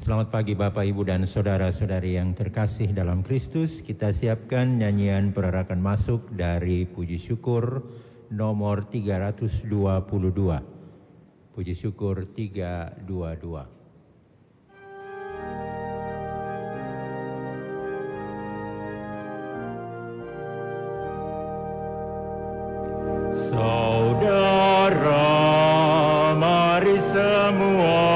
Selamat pagi Bapak, Ibu, dan Saudara-saudari yang terkasih dalam Kristus. Kita siapkan nyanyian perarakan masuk dari Puji Syukur nomor 322. Puji Syukur 322. Saudara, mari semua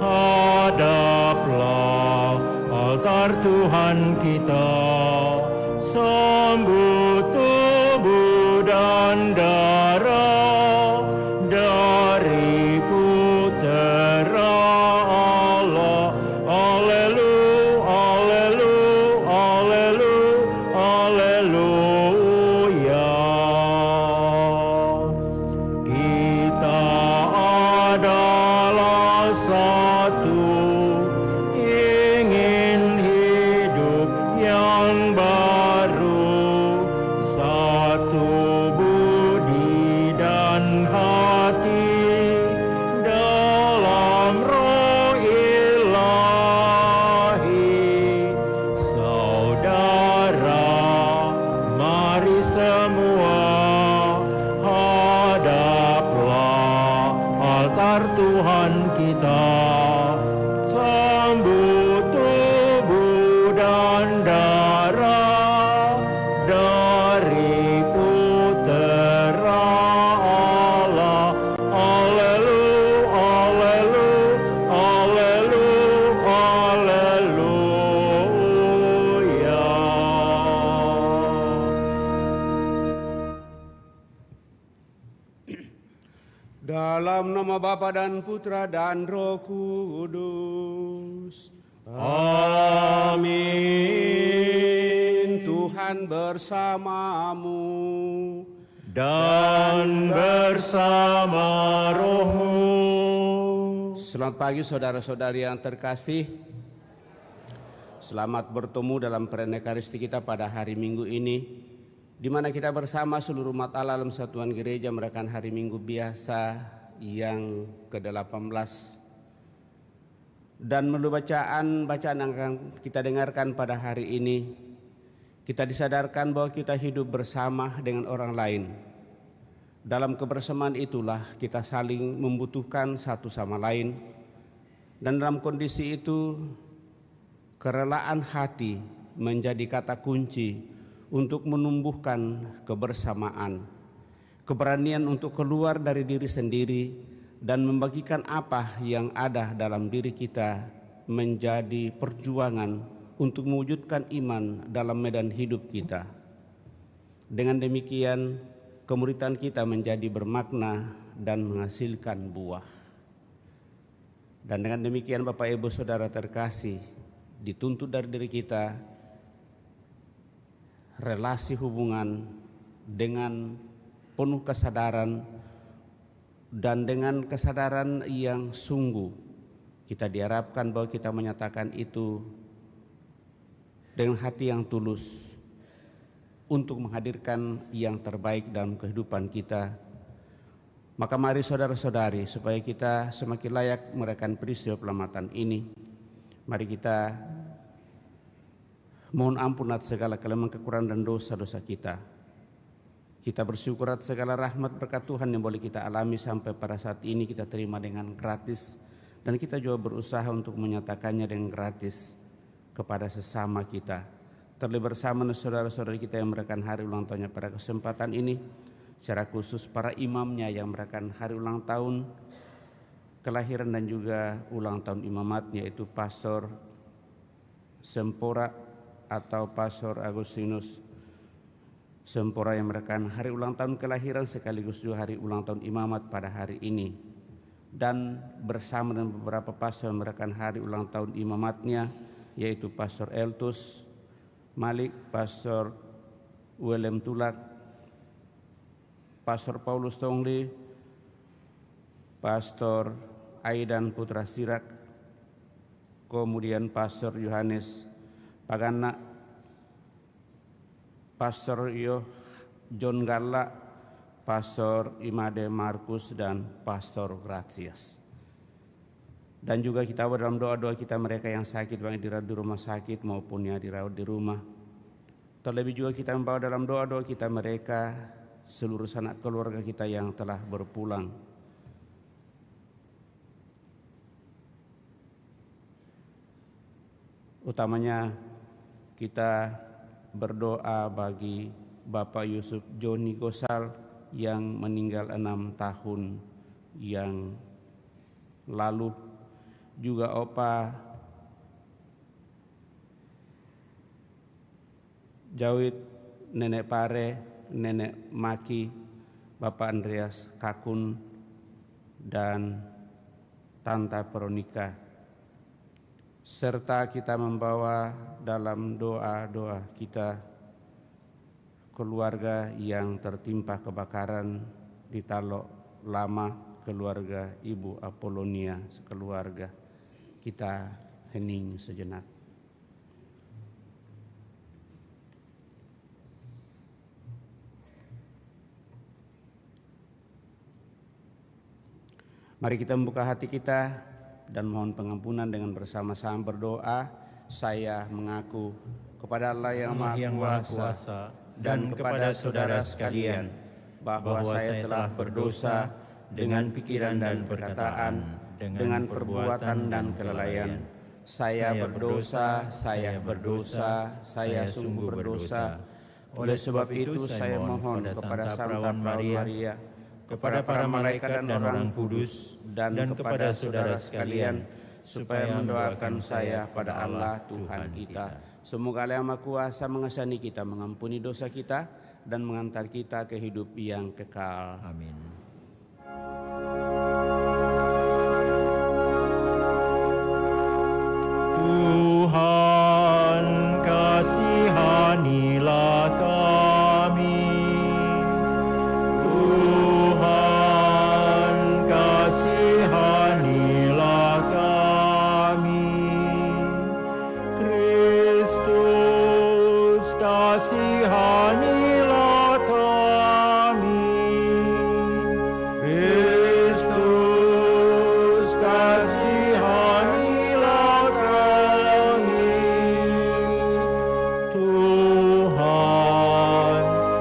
hadaplah altar Tuhan kita, sambut tubuh dan darah dari putera Allah. Haleluya, haleluya, haleluya. Kita adalah satu, ingin hidup yang baru, satu budi dan hati dalam roh ilahi. Saudara, mari semua hadaplah altar Tuhan kita, sambut tubuh dan darah dari putera Allah. Haleluya, haleluya, haleluya, haleluya. Dalam nama Bapa dan Putra dan Roh Kudus. Amin. Tuhan bersamamu. Dan bersama rohmu. Selamat pagi saudara-saudari yang terkasih. Selamat bertemu dalam perayaan Ekaristi kita pada hari Minggu ini, di mana kita bersama seluruh umat Allah dalam satuan gereja merayakan hari Minggu biasa yang ke-18. Dan melalui bacaan yang akan kita dengarkan pada hari ini, kita disadarkan bahwa kita hidup bersama dengan orang lain. Dalam kebersamaan itulah kita saling membutuhkan satu sama lain. Dan dalam kondisi itu, kerelaan hati menjadi kata kunci untuk menumbuhkan kebersamaan, keberanian untuk keluar dari diri sendiri dan membagikan apa yang ada dalam diri kita menjadi perjuangan untuk mewujudkan iman dalam medan hidup kita. Dengan demikian, kemuritan kita menjadi bermakna dan menghasilkan buah. Dan dengan demikian Bapak Ibu Saudara terkasih, dituntut dari diri kita relasi hubungan dengan penuh kesadaran dan dengan kesadaran yang sungguh. Kita diharapkan bahwa kita menyatakan itu dengan hati yang tulus untuk menghadirkan yang terbaik dalam kehidupan kita. Maka mari saudara-saudari, supaya kita semakin layak merayakan peristiwa penyelamatan ini, mari kita mohon ampun atas segala kelemahan, kekurangan dan dosa-dosa kita. Kita bersyukur atas segala rahmat berkat Tuhan yang boleh kita alami sampai pada saat ini kita terima dengan gratis. Dan kita juga berusaha untuk menyatakannya dengan gratis kepada sesama kita. Terlebih bersama saudara-saudari kita yang merayakan hari ulang tahunnya pada kesempatan ini. Secara khusus para imamnya yang merayakan hari ulang tahun kelahiran dan juga ulang tahun imamatnya, yaitu Pastor Sempora atau Pastor Agustinus Sempora yang merayakan hari ulang tahun kelahiran sekaligus juga hari ulang tahun imamat pada hari ini. Dan bersama dengan beberapa pastor yang merayakan hari ulang tahun imamatnya, yaitu Pastor Eltus Malik, Pastor William Tulak, Pastor Paulus Tongli, Pastor Aidan Putra Sirak, kemudian Pastor Yohanes Pagana, Pastor John Galla, Pastor Imade Markus, dan Pastor Gratias. Dan juga kita dalam doa-doa kita mereka yang sakit, baik dirawat di rumah sakit maupun yang dirawat di rumah. Terlebih juga kita membawa dalam doa-doa kita mereka seluruh sanak keluarga kita yang telah berpulang. Utamanya kita berdoa bagi Bapak Yusuf Joni Gosal yang meninggal 6 tahun yang lalu. Juga Opa Jawid, Nenek Pare, Nenek Maki, Bapak Andreas Kakun, dan Tante Veronica. Serta kita membawa dalam doa-doa kita keluarga yang tertimpa kebakaran di Talok Lama, keluarga Ibu Apolonia sekeluarga. Kita hening sejenak. Mari kita membuka hati kita dan mohon pengampunan dengan bersama-sama berdoa. Saya mengaku kepada Allah yang Maha Kuasa dan kepada saudara sekalian bahwa saya telah berdosa dengan pikiran dan perkataan, dengan perbuatan dan kelalaian. Saya berdosa, saya sungguh berdosa. Oleh sebab itu saya mohon kepada Santa Maria, kepada para malaikat dan orang kudus, dan kepada saudara sekalian, supaya mendoakan saya pada Allah Tuhan kita. Semoga Allah yang Maha Kuasa mengasihani kita, mengampuni dosa kita, dan mengantar kita ke hidup yang kekal. Amin. Tuhan, kasihanilah kami. Tuhan, kasihanilah kami. Kristus, kasihanilah kami. Kristus, kasihanilah kami. Tuhan,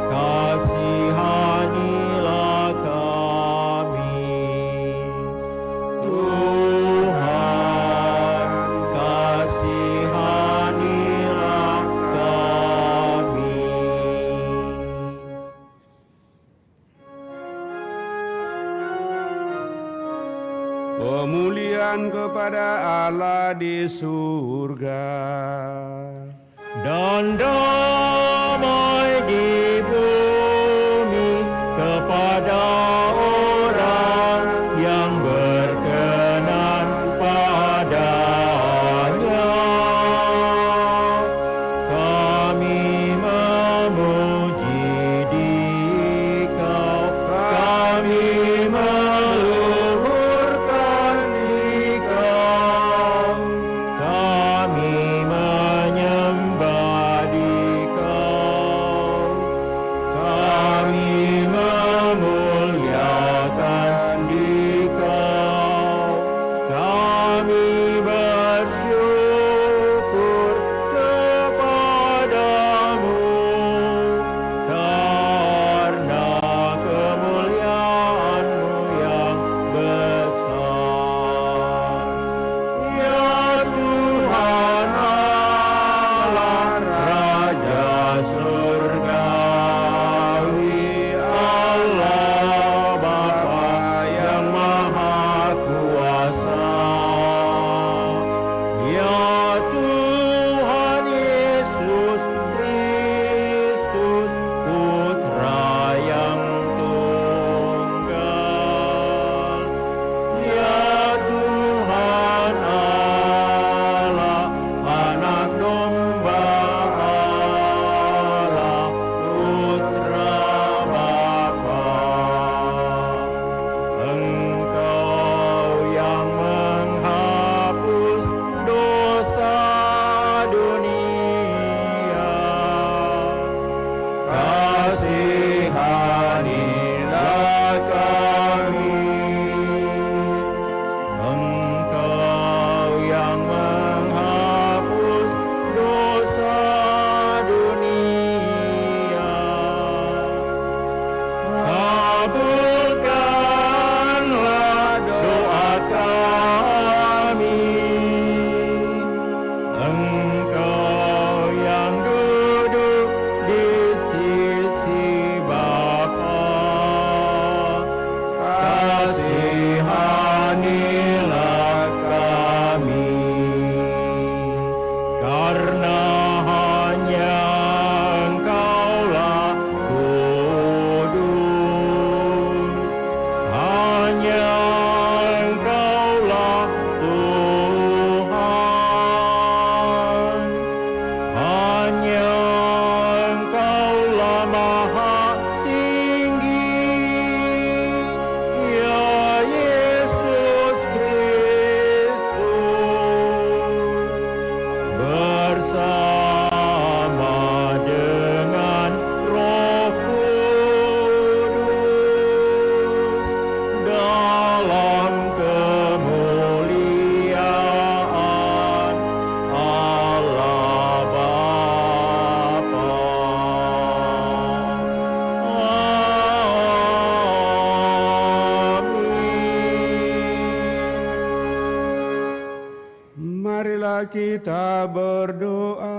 kasihanilah kami. Tuhan, kasihanilah kami. Pemulihan kepada Allah di surga Dan damai di bumi kepada orang yang berkenan padanya. Kami memuji Dikau, kami meluhurkan Dikau, kami menyembah Dikau, kami memuji kita berdoa.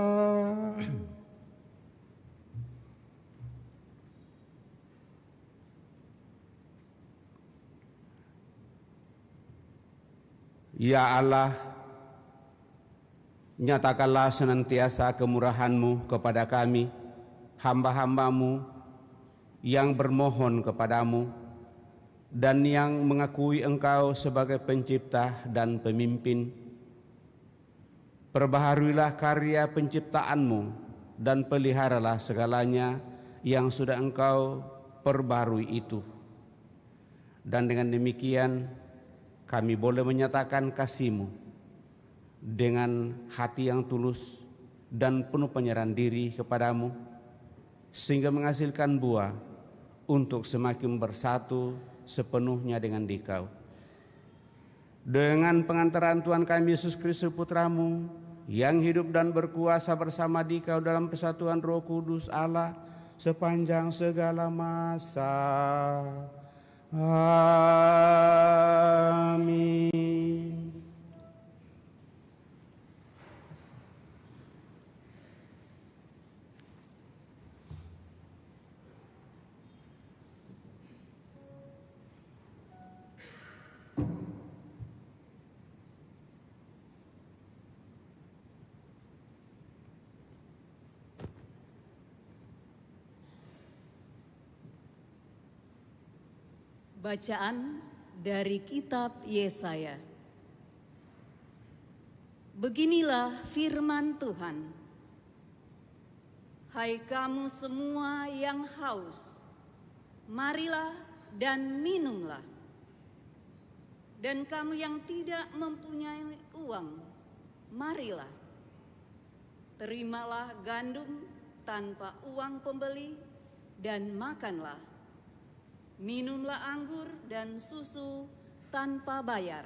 Ya Allah, nyatakanlah senantiasa kemurahan-Mu kepada kami, hamba-hamba-Mu yang bermohon kepadamu dan yang mengakui Engkau sebagai pencipta dan pemimpin. Perbaharuilah karya penciptaan-Mu dan peliharalah segalanya yang sudah Engkau perbarui itu. Dan dengan demikian kami boleh menyatakan kasih-Mu dengan hati yang tulus dan penuh penyerahan diri kepadamu, sehingga menghasilkan buah untuk semakin bersatu sepenuhnya dengan Dikau. Dengan pengantaran Tuhan kami Yesus Kristus Putra-Mu, yang hidup dan berkuasa bersama Dikau dalam persatuan Roh Kudus Allah sepanjang segala masa. Amin. Bacaan dari kitab Yesaya. Beginilah firman Tuhan. Hai kamu semua yang haus, marilah dan minumlah. Dan kamu yang tidak mempunyai uang, marilah. Terimalah gandum tanpa uang pembeli dan makanlah. Minumlah anggur dan susu tanpa bayar.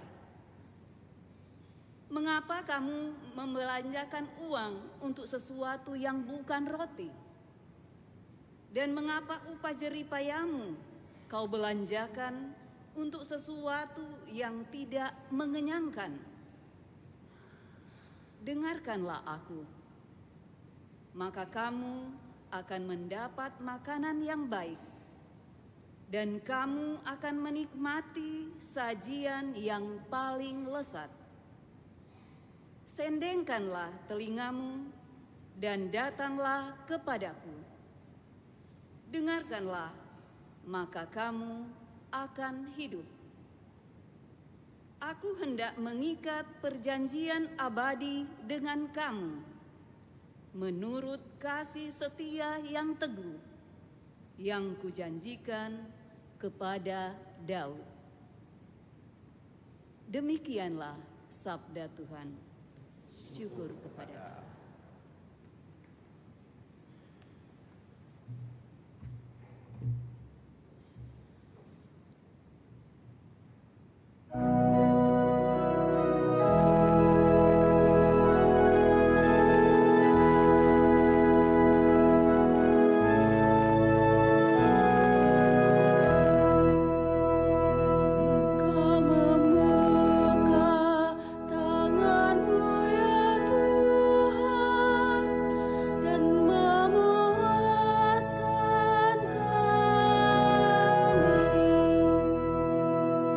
Mengapa kamu membelanjakan uang untuk sesuatu yang bukan roti? Dan mengapa upah jeripayamu kau belanjakan untuk sesuatu yang tidak mengenyangkan? Dengarkanlah aku, maka kamu akan mendapat makanan yang baik, dan kamu akan menikmati sajian yang paling lezat. Sendengkanlah telingamu dan datanglah kepadaku. Dengarkanlah, maka kamu akan hidup. Aku hendak mengikat perjanjian abadi dengan kamu, menurut kasih setia yang teguh, yang kujanjikan kepada Daud. Demikianlah sabda Tuhan. Syukur kepada Allah.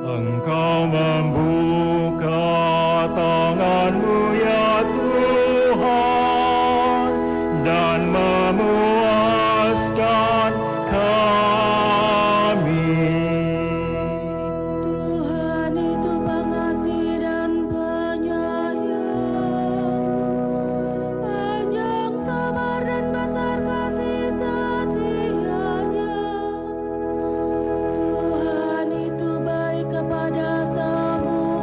Engkau membuka tangan-Mu ya Tuhan, dan memuaskan kami. Tuhan itu pengasih dan penyayang, panjang sabar dan besar kasih setianya. Tuhan itu baik kepada semua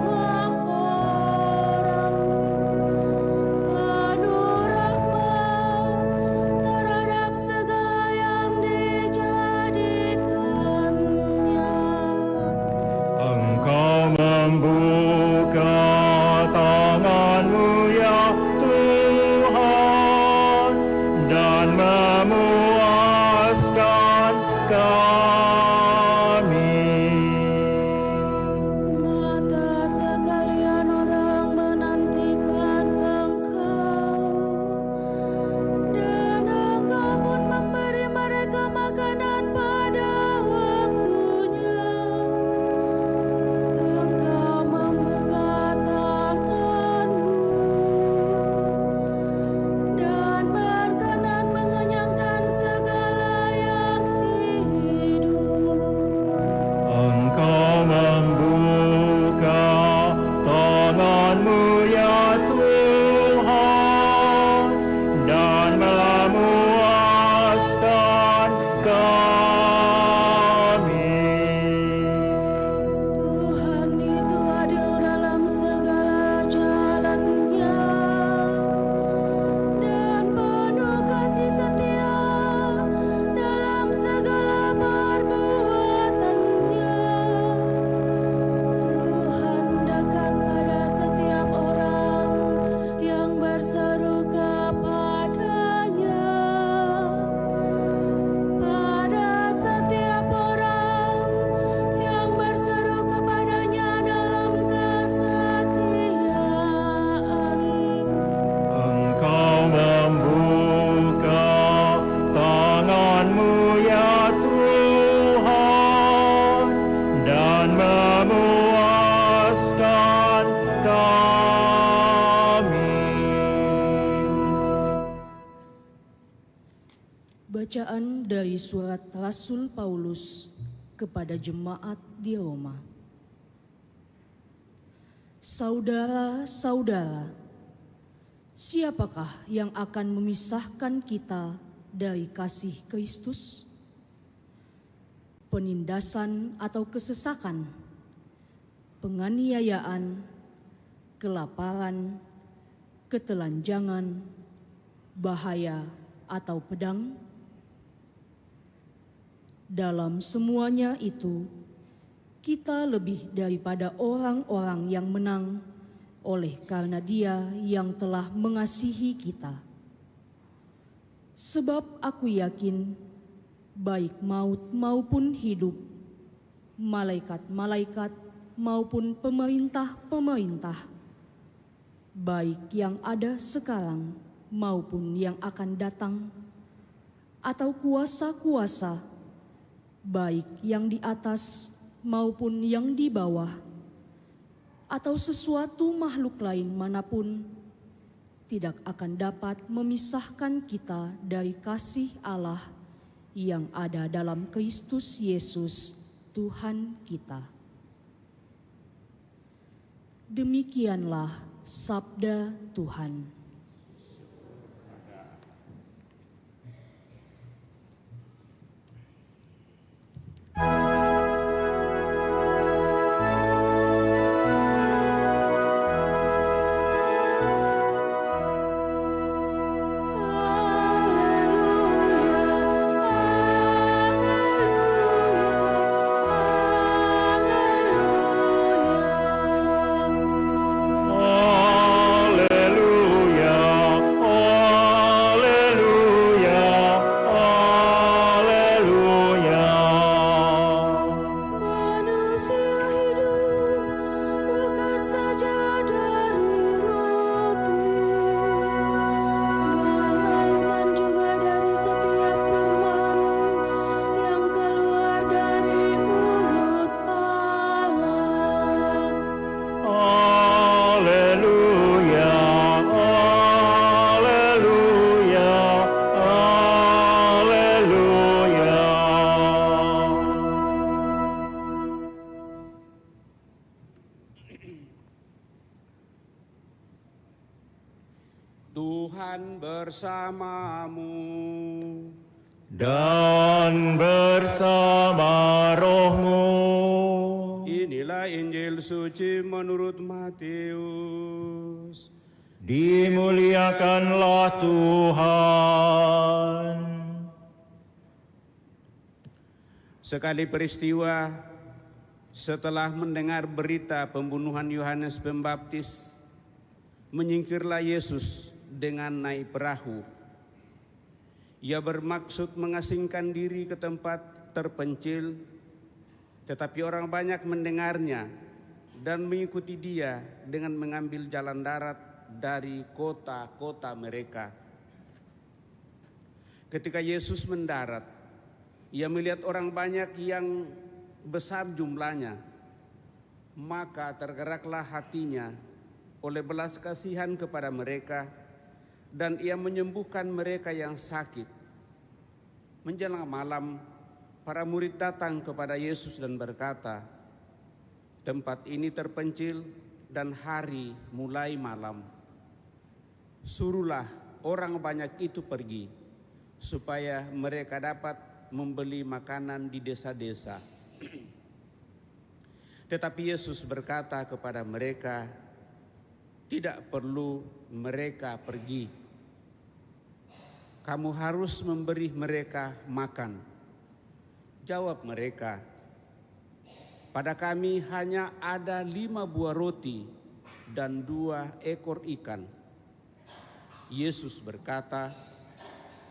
dan memuaskan kami. Bacaan dari surat Rasul Paulus kepada jemaat di Roma. Saudara-saudara, siapakah yang akan memisahkan kita dari kasih Kristus? Penindasan atau kesesakan, penganiayaan, kelaparan, ketelanjangan, bahaya, atau pedang? Dalam semuanya itu, kita lebih daripada orang-orang yang menang oleh karena Dia yang telah mengasihi kita. Sebab aku yakin, baik maut maupun hidup, malaikat-malaikat maupun pemerintah-pemerintah, baik yang ada sekarang maupun yang akan datang, atau kuasa-kuasa, baik yang di atas maupun yang di bawah, atau sesuatu makhluk lain manapun, tidak akan dapat memisahkan kita dari kasih Allah yang ada dalam Kristus Yesus, Tuhan kita. Demikianlah sabda Tuhan. Tuhan bersamamu. Dan bersama rohmu. Inilah Injil suci menurut Matius. Dimuliakanlah Tuhan. Sekali peristiwa, setelah mendengar berita pembunuhan Yohanes Pembaptis, menyingkirlah Yesus dengan naik perahu. Ia bermaksud mengasingkan diri ke tempat terpencil, tetapi orang banyak mendengarnya dan mengikuti dia dengan mengambil jalan darat dari kota-kota mereka. Ketika Yesus mendarat, ia melihat orang banyak yang besar jumlahnya, maka tergeraklah hatinya oleh belas kasihan kepada mereka, dan ia menyembuhkan mereka yang sakit. Menjelang malam, para murid datang kepada Yesus dan berkata, "Tempat ini terpencil dan hari mulai malam. Suruhlah orang banyak itu pergi, supaya mereka dapat membeli makanan di desa-desa." Tetapi Yesus berkata kepada mereka, "Tidak perlu mereka pergi. Kamu harus memberi mereka makan." Jawab mereka, "Pada kami hanya ada 5 buah roti dan 2 ekor ikan." Yesus berkata,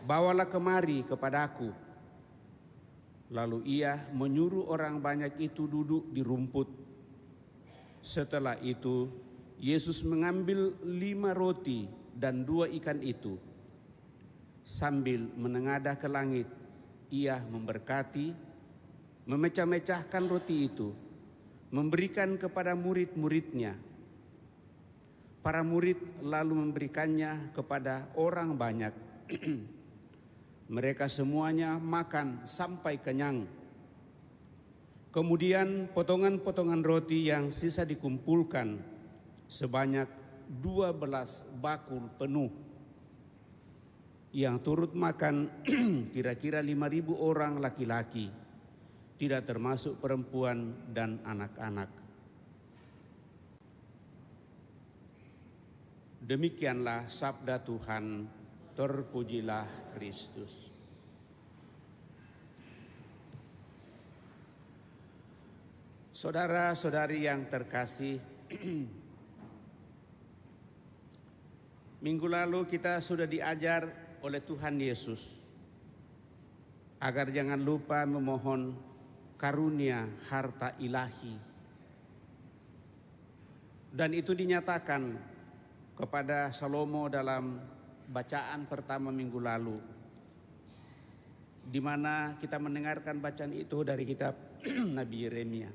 "Bawalah kemari kepadaku." Lalu ia menyuruh orang banyak itu duduk di rumput. Setelah itu, Yesus mengambil 5 roti dan 2 ikan itu. Sambil menengadah ke langit, ia memberkati, memecah-mecahkan roti itu, memberikan kepada murid-muridnya. Para murid lalu memberikannya kepada orang banyak. Mereka semuanya makan sampai kenyang. Kemudian potongan-potongan roti yang sisa dikumpulkan sebanyak 12 bakul penuh. Yang turut makan kira-kira 5.000 orang laki-laki, tidak termasuk perempuan dan anak-anak. Demikianlah sabda Tuhan, terpujilah Kristus. Saudara-saudari yang terkasih, minggu lalu kita sudah diajar oleh Tuhan Yesus agar jangan lupa memohon karunia harta ilahi. Dan itu dinyatakan kepada Salomo dalam bacaan pertama minggu lalu, di mana kita mendengarkan bacaan itu dari kitab Nabi Yeremia.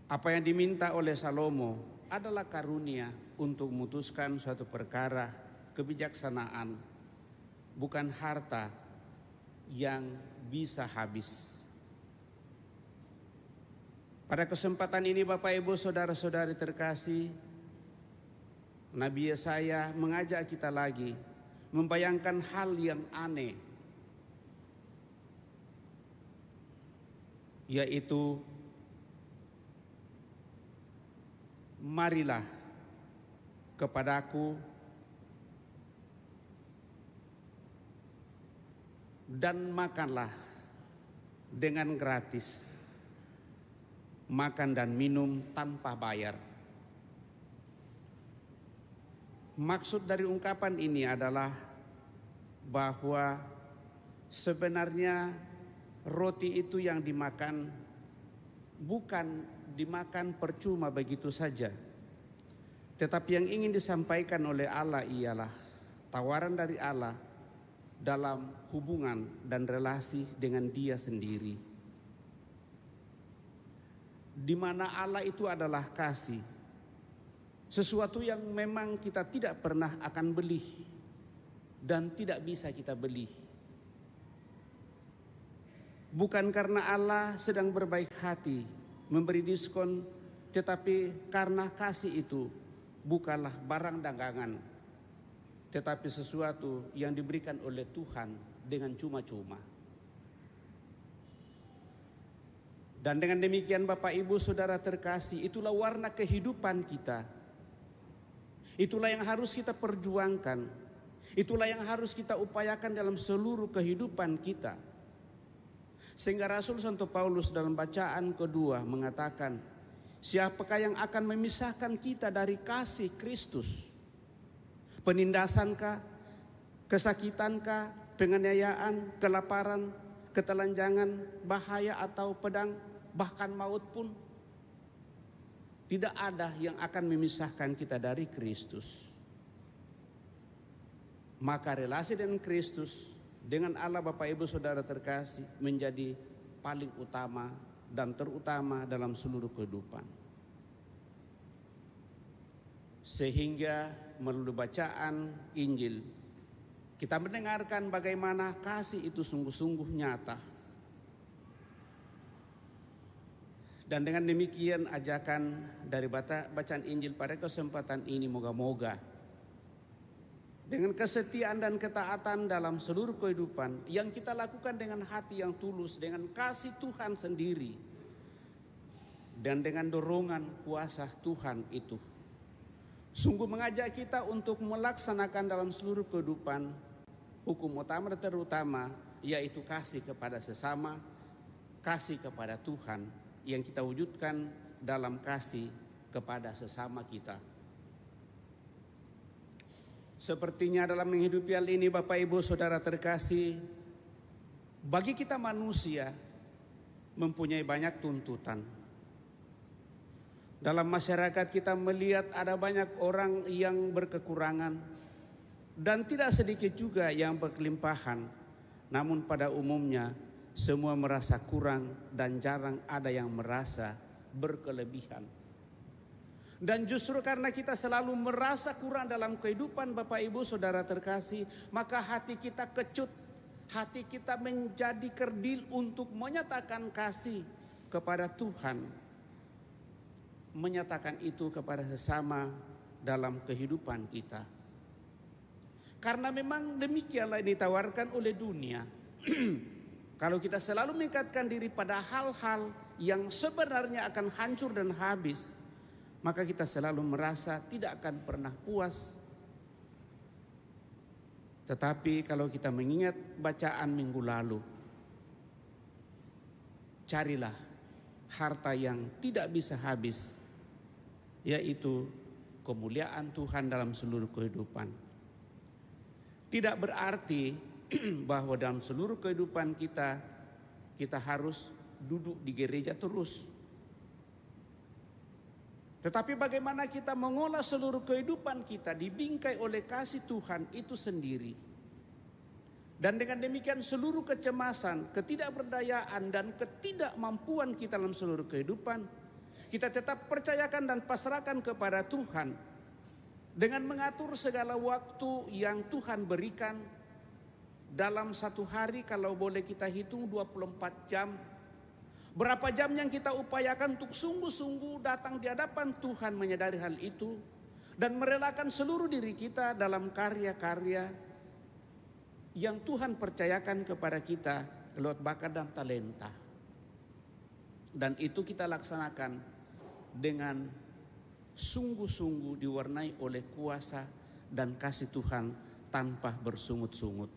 Apa yang diminta oleh Salomo adalah karunia untuk memutuskan suatu perkara, kebijaksanaan, bukan harta yang bisa habis. Pada kesempatan ini Bapak Ibu saudara-saudari terkasih, Nabi Yesaya mengajak kita lagi membayangkan hal yang aneh, yaitu marilah kepadaku dan makanlah dengan gratis, makan dan minum tanpa bayar. Maksud dari ungkapan ini adalah bahwa sebenarnya roti itu yang dimakan bukan dimakan percuma begitu saja. Tetapi yang ingin disampaikan oleh Allah ialah tawaran dari Allah dalam hubungan dan relasi dengan Dia sendiri, di mana Allah itu adalah kasih, sesuatu yang memang kita tidak pernah akan beli dan tidak bisa kita beli. Bukan karena Allah sedang berbaik hati memberi diskon, tetapi karena kasih itu bukanlah barang dagangan, tetapi sesuatu yang diberikan oleh Tuhan dengan cuma-cuma. Dan dengan demikian Bapak Ibu saudara terkasih, itulah warna kehidupan kita. Itulah yang harus kita perjuangkan. Itulah yang harus kita upayakan dalam seluruh kehidupan kita. Sehingga Rasul Santo Paulus dalam bacaan kedua mengatakan, siapakah yang akan memisahkan kita dari kasih Kristus? Penindasankah, kesakitankah, penganiayaan, kelaparan, ketelanjangan, bahaya atau pedang, bahkan maut pun? Tidak ada yang akan memisahkan kita dari Kristus. Maka relasi dengan Kristus, dengan Allah Bapak Ibu Saudara terkasih menjadi paling utama dan terutama dalam seluruh kehidupan. Sehingga melalui bacaan Injil kita mendengarkan bagaimana kasih itu sungguh-sungguh nyata. Dan dengan demikian ajakan dari bacaan Injil pada kesempatan ini moga-moga dengan kesetiaan dan ketaatan dalam seluruh kehidupan yang kita lakukan dengan hati yang tulus, dengan kasih Tuhan sendiri, dan dengan dorongan kuasa Tuhan itu, sungguh mengajak kita untuk melaksanakan dalam seluruh kehidupan hukum utama dan terutama, yaitu kasih kepada sesama, kasih kepada Tuhan yang kita wujudkan dalam kasih kepada sesama kita. Sepertinya dalam menghidupi hal ini Bapak Ibu Saudara terkasih, bagi kita manusia mempunyai banyak tuntutan. Dalam masyarakat kita melihat ada banyak orang yang berkekurangan dan tidak sedikit juga yang berkelimpahan. Namun pada umumnya semua merasa kurang dan jarang ada yang merasa berkelebihan. Dan justru karena kita selalu merasa kurang dalam kehidupan Bapak Ibu Saudara terkasih, maka hati kita kecut, hati kita menjadi kerdil untuk menyatakan kasih kepada Tuhan, menyatakan itu kepada sesama dalam kehidupan kita. Karena memang demikianlah yang ditawarkan oleh dunia. Kalau kita selalu mengikatkan diri pada hal-hal yang sebenarnya akan hancur dan habis, maka kita selalu merasa tidak akan pernah puas. Tetapi kalau kita mengingat bacaan minggu lalu, carilah harta yang tidak bisa habis, yaitu kemuliaan Tuhan dalam seluruh kehidupan. Tidak berarti bahwa dalam seluruh kehidupan kita harus duduk di gereja terus. Tetapi bagaimana kita mengolah seluruh kehidupan kita dibingkai oleh kasih Tuhan itu sendiri. Dan dengan demikian seluruh kecemasan, ketidakberdayaan dan ketidakmampuan kita dalam seluruh kehidupan, kita tetap percayakan dan pasrahkan kepada Tuhan. Dengan mengatur segala waktu yang Tuhan berikan dalam satu hari, kalau boleh kita hitung 24 jam. Berapa jam yang kita upayakan untuk sungguh-sungguh datang di hadapan Tuhan, menyadari hal itu dan merelakan seluruh diri kita dalam karya-karya yang Tuhan percayakan kepada kita lewat bakat dan talenta. Dan itu kita laksanakan dengan sungguh-sungguh diwarnai oleh kuasa dan kasih Tuhan tanpa bersungut-sungut.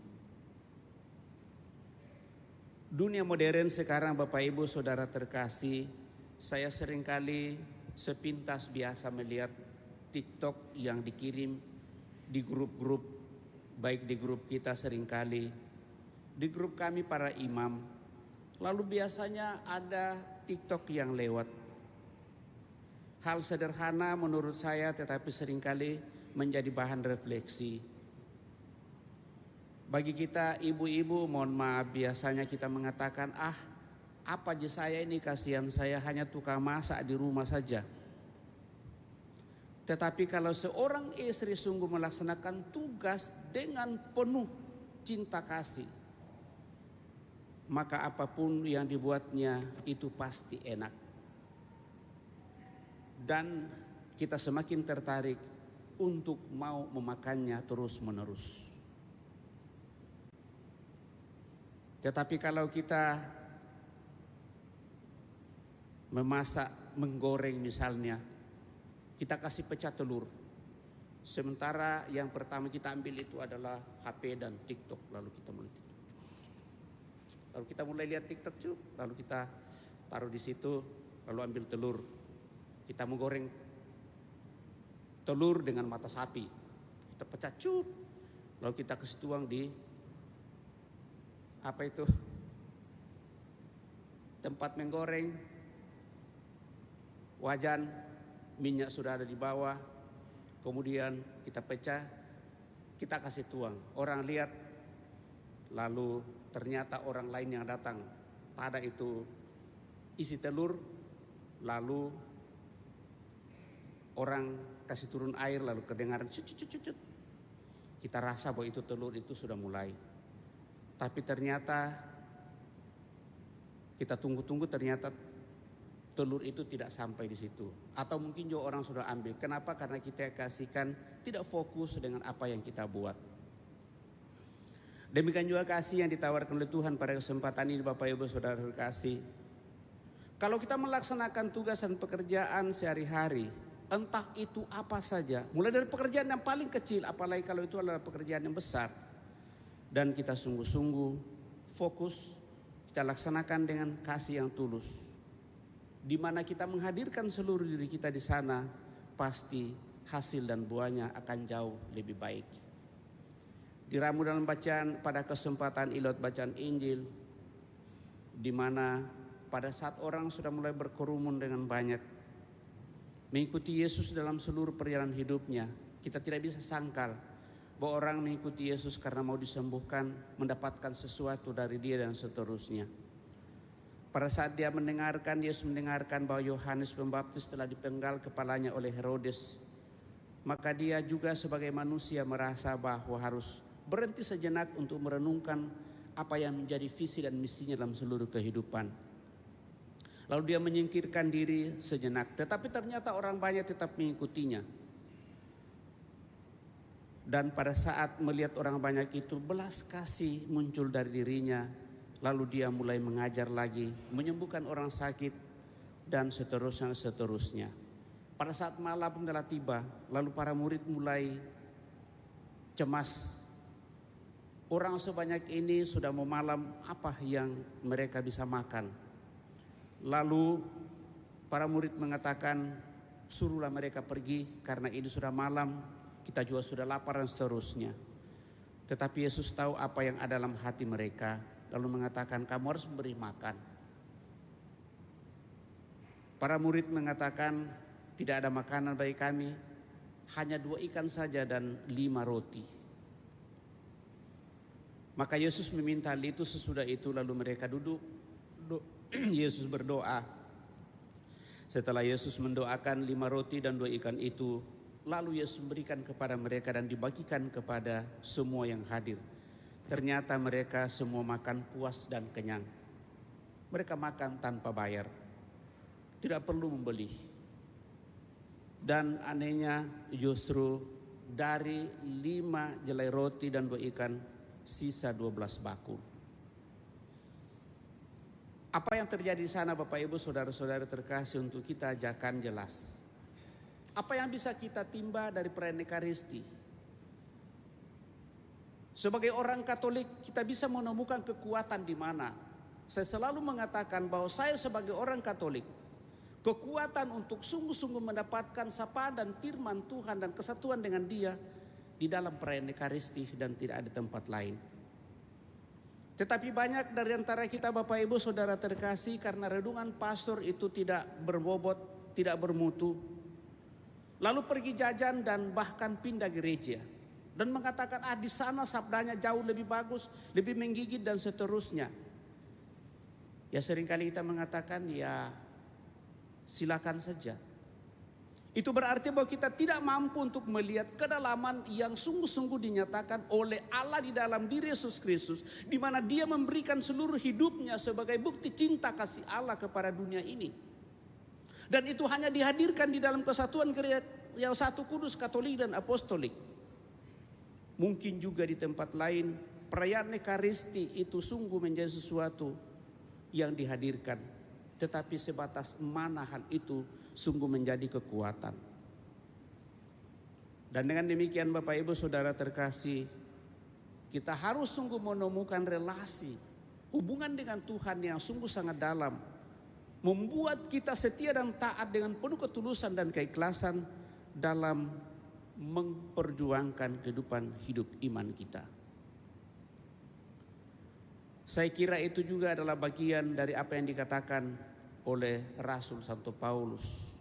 Dunia modern sekarang Bapak Ibu Saudara terkasih, saya seringkali sepintas biasa melihat TikTok yang dikirim di grup-grup, baik di grup kita seringkali, di grup kami para imam. Lalu biasanya ada TikTok yang lewat. Hal sederhana menurut saya, tetapi seringkali menjadi bahan refleksi. Bagi kita ibu-ibu, mohon maaf, biasanya kita mengatakan, apa aja saya ini, kasihan saya hanya tukang masak di rumah saja. Tetapi kalau seorang istri sungguh melaksanakan tugas dengan penuh cinta kasih, maka apapun yang dibuatnya itu pasti enak. Dan kita semakin tertarik untuk mau memakannya terus-menerus. Tetapi kalau kita memasak, menggoreng misalnya, kita kasih pecah telur. Sementara yang pertama kita ambil itu adalah HP dan TikTok, lalu kita mulai TikTok. Lalu kita mulai lihat TikTok, lalu kita taruh di situ, lalu ambil telur. Kita menggoreng telur dengan mata sapi, kita pecah lalu kita kasih tuang di tempat menggoreng, wajan, minyak sudah ada di bawah, kemudian kita pecah, kita kasih tuang. Orang lihat, lalu ternyata orang lain yang datang, pada itu isi telur, lalu orang kasih turun air, lalu kedengaran cut. Kita rasa bahwa itu telur itu sudah mulai. Tapi ternyata kita tunggu-tunggu, ternyata telur itu tidak sampai di situ. Atau mungkin juga orang sudah ambil. Kenapa? Karena kita kasihkan tidak fokus dengan apa yang kita buat. Demikian juga kasih yang ditawarkan oleh Tuhan pada kesempatan ini Bapak Ibu Saudara terkasih. Kalau kita melaksanakan tugas dan pekerjaan sehari-hari, entah itu apa saja, mulai dari pekerjaan yang paling kecil, apalagi kalau itu adalah pekerjaan yang besar, dan kita sungguh-sungguh fokus, kita laksanakan dengan kasih yang tulus, di mana kita menghadirkan seluruh diri kita di sana, pasti hasil dan buahnya akan jauh lebih baik. Diramu dalam bacaan pada kesempatan ilot bacaan Injil, di mana pada saat orang sudah mulai berkerumun dengan banyak, mengikuti Yesus dalam seluruh perjalanan hidupnya, kita tidak bisa sangkal bahwa orang mengikuti Yesus karena mau disembuhkan, mendapatkan sesuatu dari Dia dan seterusnya. Pada saat dia mendengarkan, Yesus mendengarkan bahwa Yohanes Pembaptis telah dipenggal kepalanya oleh Herodes, maka dia juga sebagai manusia merasa bahwa harus berhenti sejenak untuk merenungkan apa yang menjadi visi dan misinya dalam seluruh kehidupan. Lalu dia menyingkirkan diri sejenak, tetapi ternyata orang banyak tetap mengikutinya. Dan pada saat melihat orang banyak itu, belas kasih muncul dari dirinya. Lalu dia mulai mengajar lagi, menyembuhkan orang sakit, dan seterusnya. Pada saat malam telah tiba, lalu para murid mulai cemas. Orang sebanyak ini sudah mau malam, apa yang mereka bisa makan? Lalu para murid mengatakan, suruhlah mereka pergi karena ini sudah malam, kita juga sudah lapar dan seterusnya. Tetapi Yesus tahu apa yang ada dalam hati mereka, lalu mengatakan, kamu harus memberi makan. Para murid mengatakan, tidak ada makanan bagi kami, hanya 2 ikan saja dan 5 roti. Maka Yesus meminta hal itu. Sesudah itu lalu mereka duduk. Yesus berdoa. Setelah Yesus mendoakan 5 roti dan 2 ikan itu, lalu Yesus memberikan kepada mereka dan dibagikan kepada semua yang hadir. Ternyata mereka semua makan puas dan kenyang. Mereka makan tanpa bayar, tidak perlu membeli. Dan anehnya justru dari 5 jelai roti dan 2 ikan, sisa 12 bakul. Apa yang terjadi di sana Bapak Ibu Saudara-saudara terkasih, untuk kita ajakan jelas. Apa yang bisa kita timba dari perayaan Ekaristi? Sebagai orang Katolik kita bisa menemukan kekuatan di mana? Saya selalu mengatakan bahwa saya sebagai orang Katolik, kekuatan untuk sungguh-sungguh mendapatkan sapaan dan firman Tuhan dan kesatuan dengan Dia di dalam perayaan Ekaristi dan tidak ada tempat lain. Tetapi banyak dari antara kita Bapak Ibu Saudara terkasih, karena renungan pastor itu tidak berbobot, tidak bermutu, lalu pergi jajan dan bahkan pindah gereja dan mengatakan, di sana sabdanya jauh lebih bagus, lebih menggigit dan seterusnya. Ya seringkali kita mengatakan, ya silakan saja. Itu berarti bahwa kita tidak mampu untuk melihat kedalaman yang sungguh-sungguh dinyatakan oleh Allah di dalam diri Yesus Kristus, di mana Dia memberikan seluruh hidupnya sebagai bukti cinta kasih Allah kepada dunia ini. Dan itu hanya dihadirkan di dalam kesatuan gereja yang satu, kudus, katolik dan apostolik. Mungkin juga di tempat lain perayaan Ekaristi itu sungguh menjadi sesuatu yang dihadirkan, tetapi sebatas mana hal itu sungguh menjadi kekuatan. Dan dengan demikian Bapak Ibu Saudara terkasih, kita harus sungguh menemukan relasi, hubungan dengan Tuhan yang sungguh sangat dalam, membuat kita setia dan taat dengan penuh ketulusan dan keikhlasan dalam memperjuangkan kehidupan hidup iman kita. Saya kira itu juga adalah bagian dari apa yang dikatakan oleh Rasul Santo Paulus.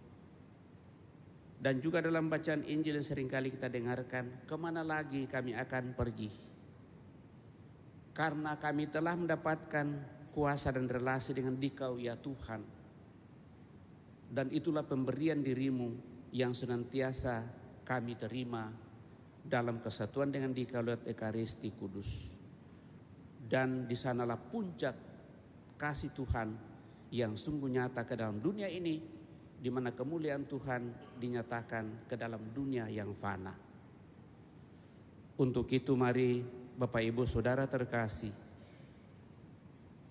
Dan juga dalam bacaan Injil yang seringkali kita dengarkan, kemana lagi kami akan pergi? Karena kami telah mendapatkan kuasa dan relasi dengan Dikau ya Tuhan. Dan itulah pemberian dirimu yang senantiasa kami terima dalam kesatuan dengan Dikau lewat Ekaristi Kudus. Dan di sanalah puncak kasih Tuhan yang sungguh nyata ke dalam dunia ini, di mana kemuliaan Tuhan dinyatakan ke dalam dunia yang fana. Untuk itu mari Bapak Ibu Saudara terkasih,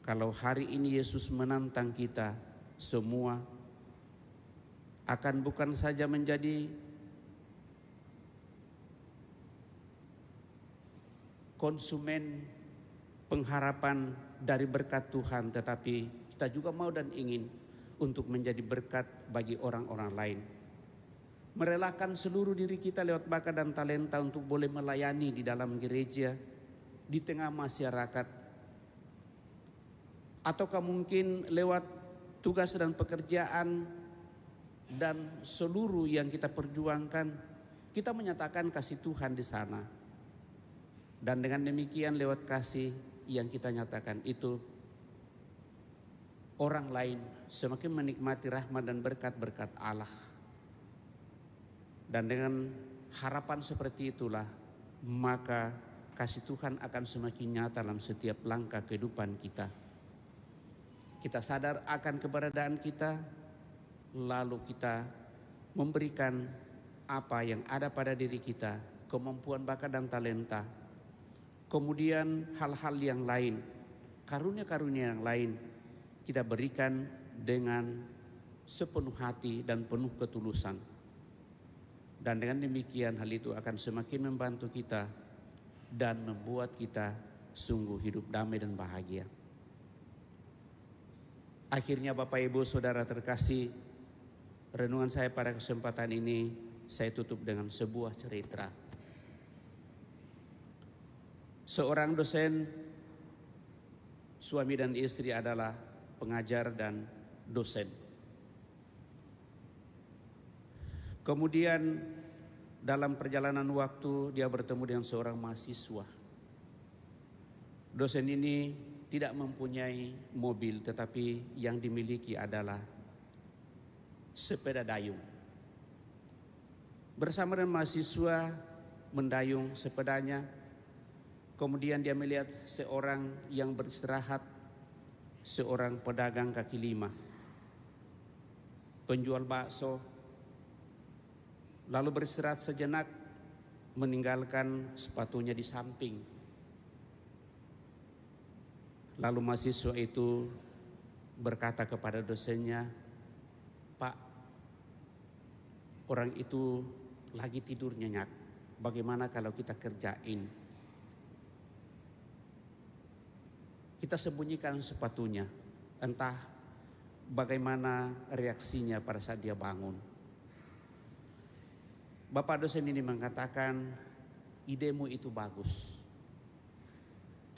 kalau hari ini Yesus menantang kita semua, akan bukan saja menjadi konsumen pengharapan dari berkat Tuhan, tetapi kita juga mau dan ingin untuk menjadi berkat bagi orang-orang lain. Merelakan seluruh diri kita lewat bakat dan talenta untuk boleh melayani di dalam gereja, di tengah masyarakat. Ataukah mungkin lewat tugas dan pekerjaan dan seluruh yang kita perjuangkan, kita menyatakan kasih Tuhan di sana. Dan dengan demikian lewat kasih yang kita nyatakan itu, orang lain semakin menikmati rahmat dan berkat-berkat Allah. Dan dengan harapan seperti itulah, maka kasih Tuhan akan semakin nyata dalam setiap langkah kehidupan kita. Kita sadar akan keberadaan kita, lalu kita memberikan apa yang ada pada diri kita, kemampuan, bakat dan talenta. Kemudian hal-hal yang lain, karunia-karunia yang lain kita berikan dengan sepenuh hati dan penuh ketulusan. Dan dengan demikian hal itu akan semakin membantu kita dan membuat kita sungguh hidup damai dan bahagia. Akhirnya Bapak Ibu Saudara terkasih, renungan saya pada kesempatan ini saya tutup dengan sebuah cerita. Seorang dosen, suami dan istri adalah pengajar dan dosen. Kemudian dalam perjalanan waktu dia bertemu dengan seorang mahasiswa. Dosen ini tidak mempunyai mobil, tetapi yang dimiliki adalah sepeda dayung. Bersama dengan mahasiswa mendayung sepedanya, kemudian dia melihat seorang yang beristirahat, seorang pedagang kaki lima, penjual bakso, lalu beristirahat sejenak, meninggalkan sepatunya di samping. Lalu mahasiswa itu berkata kepada dosennya, "Pak, orang itu lagi tidur nyenyak. Bagaimana kalau kita kerjain? Kita sembunyikan sepatunya, entah bagaimana reaksinya pada saat dia bangun." Bapak dosen ini mengatakan, "Idemu itu bagus.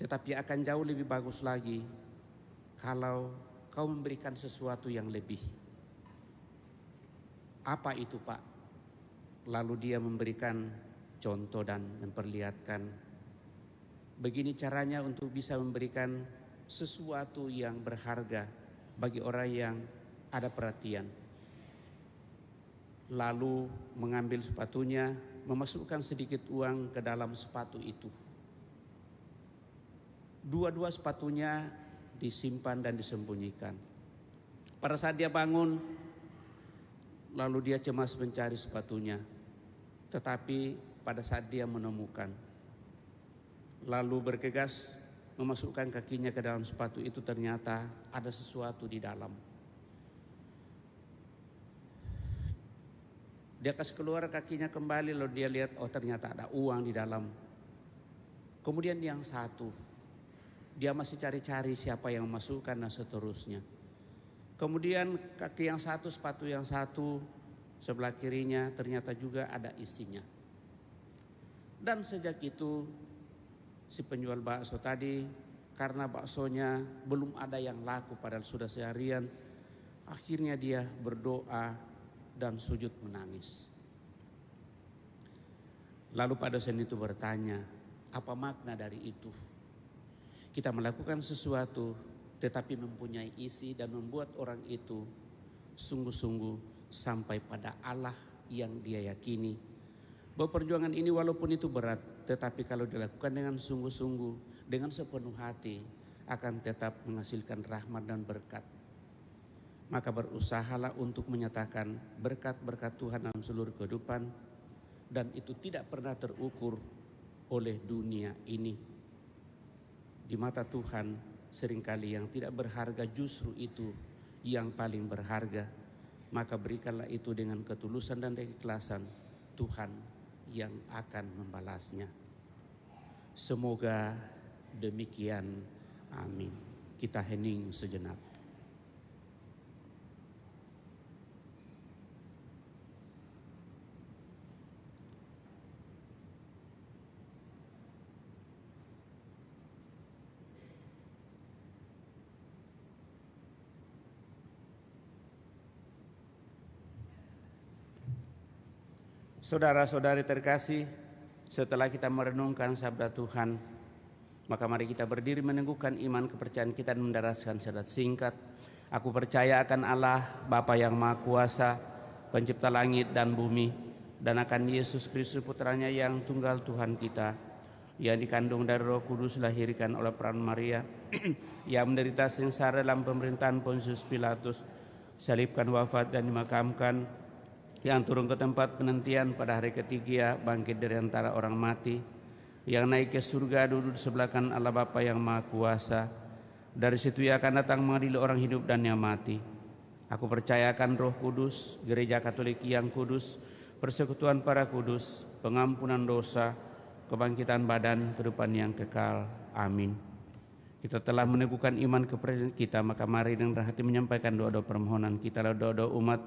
Tetapi akan jauh lebih bagus lagi kalau kau memberikan sesuatu yang lebih." "Apa itu, Pak?" Lalu dia memberikan contoh dan memperlihatkan, begini caranya untuk bisa memberikan sesuatu yang berharga bagi orang yang ada perhatian. Lalu mengambil sepatunya, memasukkan sedikit uang ke dalam sepatu itu. Dua-dua sepatunya disimpan dan disembunyikan. Pada saat dia bangun, lalu dia cemas mencari sepatunya. Tetapi pada saat dia menemukan, lalu bergegas memasukkan kakinya ke dalam sepatu itu, ternyata ada sesuatu di dalam. Dia kasih keluar kakinya kembali, lalu dia lihat, oh ternyata ada uang di dalam. Kemudian yang satu, dia masih cari-cari siapa yang memasukkan dan seterusnya. Kemudian kaki yang satu, sepatu yang satu, sebelah kirinya ternyata juga ada isinya. Dan sejak itu si penjual bakso tadi, karena baksonya belum ada yang laku padahal sudah seharian, akhirnya dia berdoa dan sujud menangis. Lalu Pak dosen itu bertanya, apa makna dari itu? Kita melakukan sesuatu tetapi mempunyai isi dan membuat orang itu sungguh-sungguh sampai pada Allah yang dia yakini. Bahwa perjuangan ini walaupun itu berat, tetapi kalau dilakukan dengan sungguh-sungguh, dengan sepenuh hati, akan tetap menghasilkan rahmat dan berkat. Maka berusahalah untuk menyatakan berkat-berkat Tuhan dalam seluruh kehidupan, dan itu tidak pernah terukur oleh dunia ini. Di mata Tuhan seringkali yang tidak berharga justru itu yang paling berharga. Maka berikanlah itu dengan ketulusan dan keikhlasan, Tuhan yang akan membalasnya. Semoga demikian. Amin. Kita hening sejenak. Saudara-saudari terkasih, setelah kita merenungkan sabda Tuhan, maka mari kita berdiri meneguhkan iman kepercayaan kita dan mendaraskan syahadat singkat. Aku percaya akan Allah, Bapa yang Maha Kuasa, pencipta langit dan bumi, dan akan Yesus Kristus putranya yang tunggal Tuhan kita, yang dikandung dari Roh Kudus, lahirkan oleh peran Maria, yang menderita sengsara dalam pemerintahan Pontius Pilatus, salibkan, wafat dan dimakamkan, yang turun ke tempat penantian pada hari ketiga, bangkit dari antara orang mati, yang naik ke surga, duduk di sebelah kanan Allah Bapa yang Maha Kuasa. Dari situ ia akan datang mengadili orang hidup dan yang mati. Aku percayakan Roh Kudus, Gereja Katolik yang kudus, persekutuan para kudus, pengampunan dosa, kebangkitan badan, kehidupan yang kekal. Amin. Kita telah meneguhkan iman kepada kita, maka mari dengan hati menyampaikan doa-doa permohonan kita, doa-doa umat.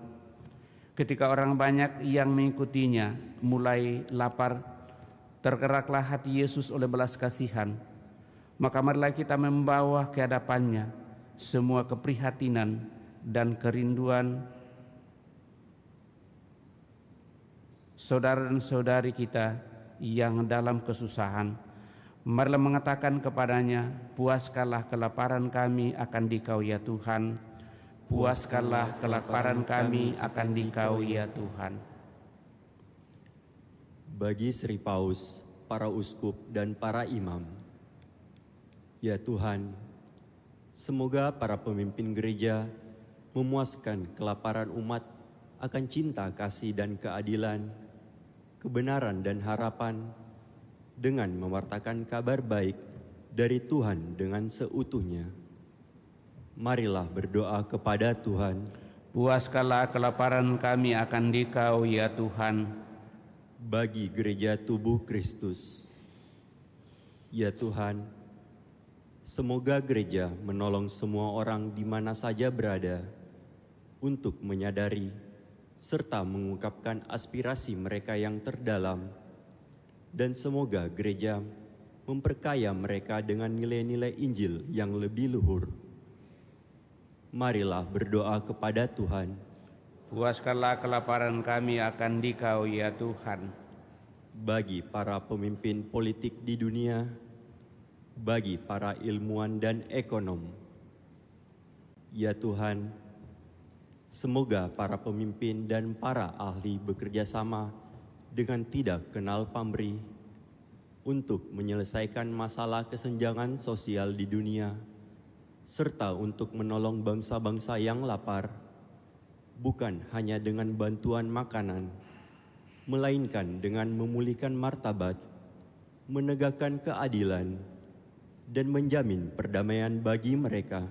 Ketika orang banyak yang mengikutinya mulai lapar, tergeraklah hati Yesus oleh belas kasihan. Maka marilah kita membawa ke hadapannya semua keprihatinan dan kerinduan saudara dan saudari kita yang dalam kesusahan. Marilah mengatakan kepadanya, puaskanlah kelaparan kami akan Dikau ya Tuhan. Puaskanlah kelaparan kami akan Dikau ya Tuhan. Bagi Sri Paus, para uskup dan para imam, ya Tuhan, semoga para pemimpin gereja memuaskan kelaparan umat akan cinta, kasih, dan keadilan, kebenaran dan harapan dengan mewartakan kabar baik dari Tuhan dengan seutuhnya. Marilah berdoa kepada Tuhan. Puaskanlah kelaparan kami akan Dikau ya Tuhan. Bagi gereja tubuh Kristus, ya Tuhan, semoga gereja menolong semua orang di mana saja berada untuk menyadari serta mengungkapkan aspirasi mereka yang terdalam, dan semoga gereja memperkaya mereka dengan nilai-nilai Injil yang lebih luhur. Marilah berdoa kepada Tuhan. Puaskanlah kelaparan kami akan Dikau ya Tuhan. Bagi para pemimpin politik di dunia, bagi para ilmuwan dan ekonom, ya Tuhan, semoga para pemimpin dan para ahli bekerja sama dengan tidak kenal pamrih untuk menyelesaikan masalah kesenjangan sosial di dunia, serta untuk menolong bangsa-bangsa yang lapar, bukan hanya dengan bantuan makanan, melainkan dengan memulihkan martabat, menegakkan keadilan, dan menjamin perdamaian bagi mereka.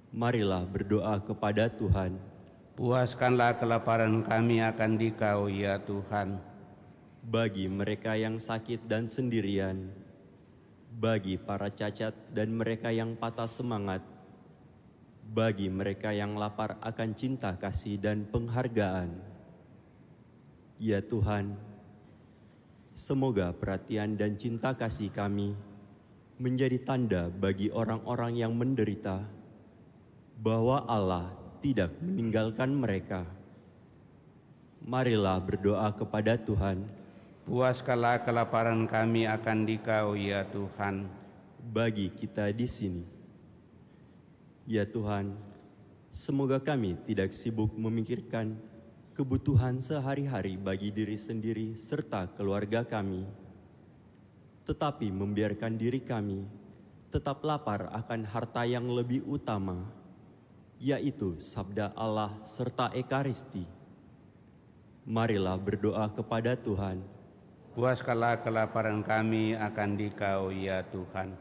Marilah berdoa kepada Tuhan. Puaskanlah kelaparan kami akan Dikau ya Tuhan. Bagi mereka yang sakit dan sendirian, bagi para cacat dan mereka yang patah semangat, bagi mereka yang lapar akan cinta kasih dan penghargaan. Ya Tuhan, semoga perhatian dan cinta kasih kami menjadi tanda bagi orang-orang yang menderita bahwa Allah tidak meninggalkan mereka. Marilah berdoa kepada Tuhan. Puaskanlah kelaparan kami akan Dikau ya Tuhan. Bagi kita di sini, ya Tuhan, semoga kami tidak sibuk memikirkan kebutuhan sehari-hari bagi diri sendiri serta keluarga kami, tetapi membiarkan diri kami tetap lapar akan harta yang lebih utama, yaitu sabda Allah serta Ekaristi. Marilah berdoa kepada Tuhan. Puaskanlah kelaparan kami akan Dikau ya Tuhan.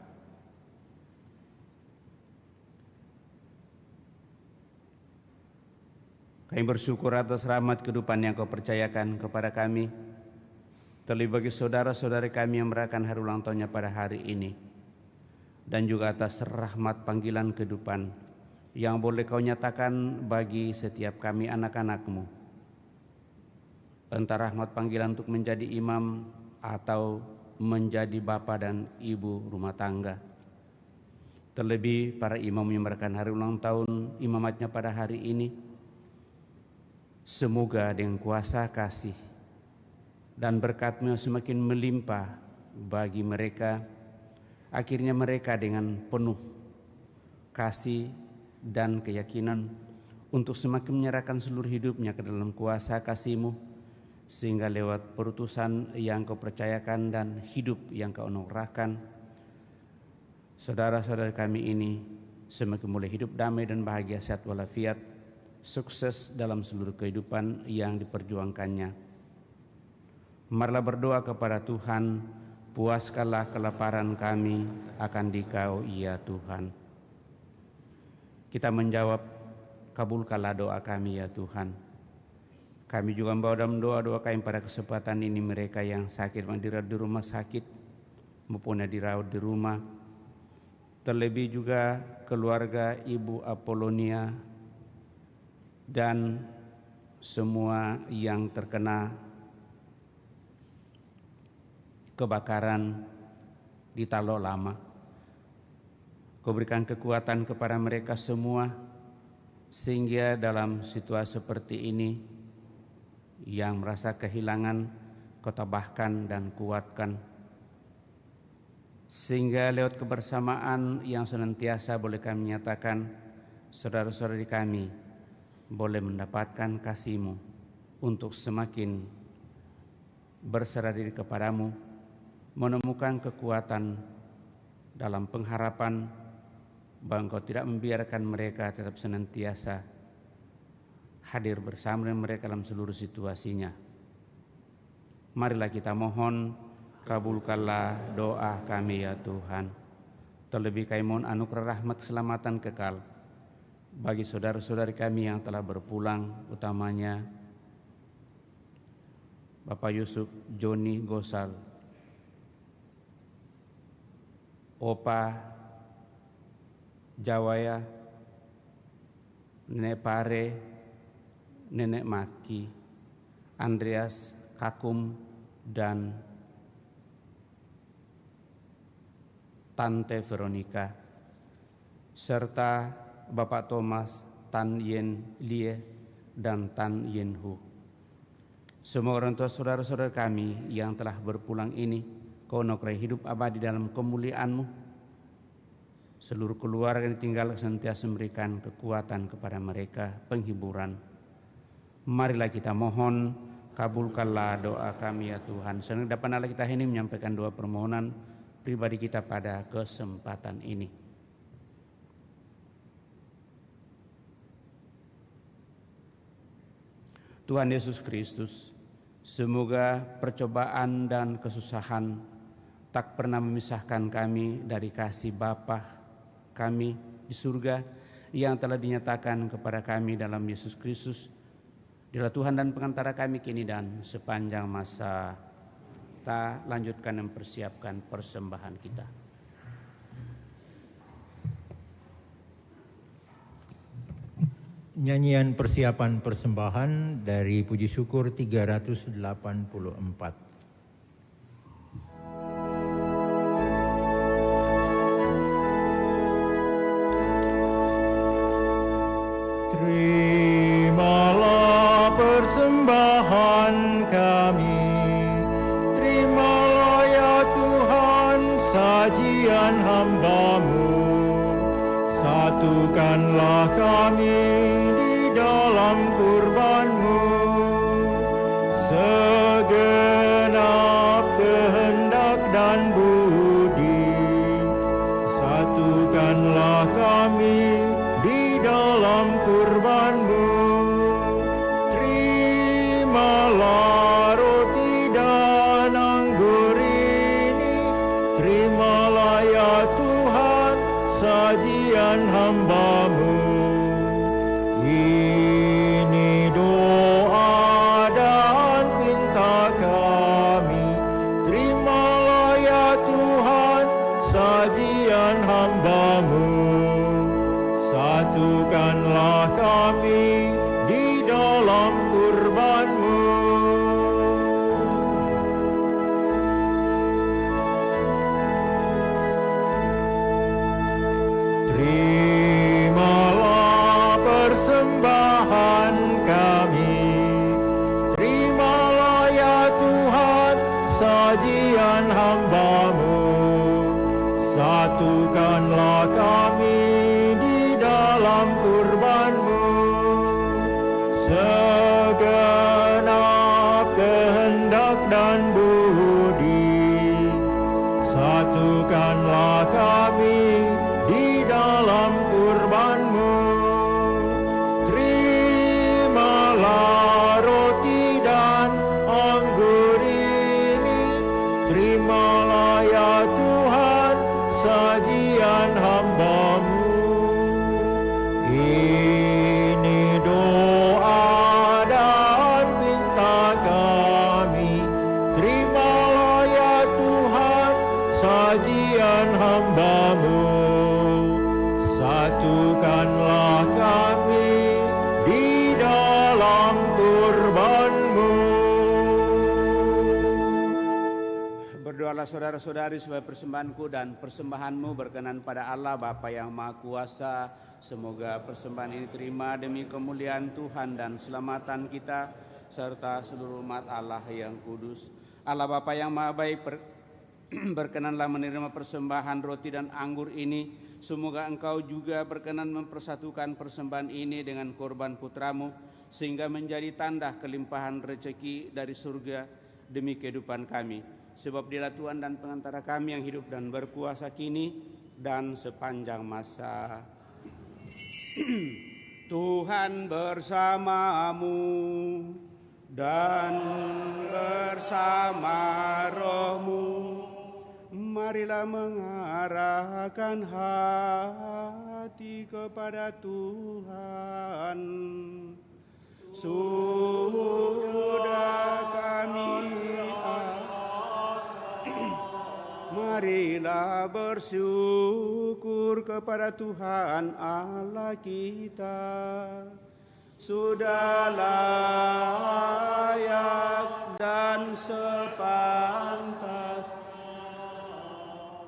Kami bersyukur atas rahmat kehidupan yang Kau percayakan kepada kami, terlebih bagi saudara-saudari kami yang merayakan hari ulang tahunnya pada hari ini, dan juga atas rahmat panggilan kehidupan yang boleh Kau nyatakan bagi setiap kami anak-anak-Mu. Entah rahmat panggilan untuk menjadi imam atau menjadi bapa dan ibu rumah tangga. Terlebih para imam yang merayakan hari ulang tahun imamatnya pada hari ini, semoga dengan kuasa kasih dan berkat-Mu semakin melimpah bagi mereka, akhirnya mereka dengan penuh kasih dan keyakinan untuk semakin menyerahkan seluruh hidupnya ke dalam kuasa kasih-Mu, sehingga lewat perutusan yang Kau percayakan dan hidup yang Kau anugerahkan, saudara-saudara kami ini semakin boleh hidup damai dan bahagia, sehat walafiat, sukses dalam seluruh kehidupan yang diperjuangkannya. Marilah berdoa kepada Tuhan, puaskanlah kelaparan kami akan Dikau ya Tuhan. Kita menjawab, kabulkanlah doa kami ya Tuhan. Kami juga membawa dalam doa-doa kami pada kesempatan ini mereka yang sakit, dirawat di rumah sakit maupun yang dirawat di rumah. Terlebih juga keluarga Ibu Apolonia dan semua yang terkena kebakaran di Talo Lama. Kau berikan kekuatan kepada mereka semua, sehingga dalam situasi seperti ini yang merasa kehilangan, Kau tabahkan dan kuatkan, sehingga lewat kebersamaan yang senantiasa boleh kami menyatakan saudara-saudari kami boleh mendapatkan kasih-Mu untuk semakin berserah diri kepadamu, menemukan kekuatan dalam pengharapan bahwa Engkau tidak membiarkan mereka, tetap senantiasa hadir bersama dengan mereka dalam seluruh situasinya. Marilah kita mohon, kabulkanlah doa kami ya Tuhan. Terlebih kami mohon anugerah rahmat keselamatan kekal bagi saudara-saudari kami yang telah berpulang, utamanya Bapak Yusuf Joni Gosal, Opa Jawaya, Nenek Pare, Nenek Maki, Andreas Kakum, dan Tante Veronica, serta Bapak Thomas, Tan Yen Lie, dan Tan Yen Hu. Semua orang tua saudara-saudara kami yang telah berpulang ini, Kau anugerai hidup abadi dalam kemuliaan-Mu. Seluruh keluarga yang tinggal senantiasa memberikan kekuatan kepada mereka, penghiburan. Marilah kita mohon, kabulkanlah doa kami ya Tuhan. Senang dapat Allah kita ini menyampaikan doa permohonan pribadi kita pada kesempatan ini. Tuhan Yesus Kristus, semoga percobaan dan kesusahan tak pernah memisahkan kami dari kasih Bapa kami di surga yang telah dinyatakan kepada kami dalam Yesus Kristus. Dialah Tuhan dan pengantara kami kini dan sepanjang masa. Kita lanjutkan dan persiapkan persembahan kita. Nyanyian persiapan persembahan dari Puji Syukur 384. Terimalah persembahan kami, terimalah ya Tuhan sajian hamba-Mu, satukanlah kami di dalam kurban-Mu, segenap kehendak dan budi, satukanlah kami di dalam kurban-Mu. Terimalah roti dan anggur ini, terimalah ya Tuhan sajian hamba-Mu. Ini doa segenap kehendak dan budi. Satukanlah kami di dalam kurban-Mu. Terimalah roti dan anggur ini, terimalah ya Tuhan sajian hamba-Mu. Ini doa dan minta kami, terimalah ya Tuhan sajian hamba-Mu. Satukanlah kami di dalam kurban-Mu. Berdoalah saudara-saudari supaya persembahanku dan persembahanmu berkenan pada Allah Bapa yang Maha Kuasa. Semoga persembahan ini terima demi kemuliaan Tuhan dan keselamatan kita serta seluruh umat Allah yang kudus. Allah Bapa yang Maha Baik, berkenanlah menerima persembahan roti dan anggur ini. Semoga Engkau juga berkenan mempersatukan persembahan ini dengan korban putramu, sehingga menjadi tanda kelimpahan rezeki dari surga demi kehidupan kami. Sebab Dialah Tuhan dan pengantara kami yang hidup dan berkuasa kini dan sepanjang masa. Tuhan bersamamu dan bersama rohmu. Marilah mengarahkan hati kepada Tuhan. Sudah kami marilah bersyukur kepada Tuhan Allah kita. Sudah layak dan sepantas,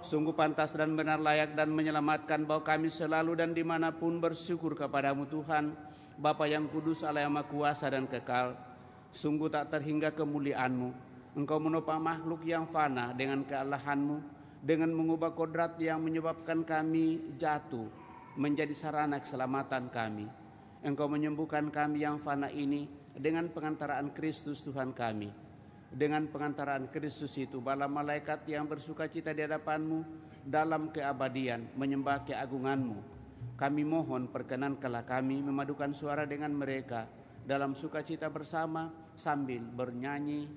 sungguh pantas dan benar, layak dan menyelamatkan bahwa kami selalu dan dimanapun bersyukur kepadamu Tuhan, Bapa yang kudus, Allah yang Maha Kuasa dan kekal. Sungguh tak terhingga kemuliaan-Mu. Engkau menopang makhluk yang fana dengan kealahan-Mu, dengan mengubah kodrat yang menyebabkan kami jatuh menjadi sarana keselamatan kami. Engkau menyembuhkan kami yang fana ini dengan pengantaraan Kristus Tuhan kami. Dengan pengantaraan Kristus itu, bala malaikat yang bersukacita di hadapan-Mu dalam keabadian menyembah keagungan-Mu. Kami mohon perkenankanlah kami memadukan suara dengan mereka dalam sukacita bersama sambil bernyanyi.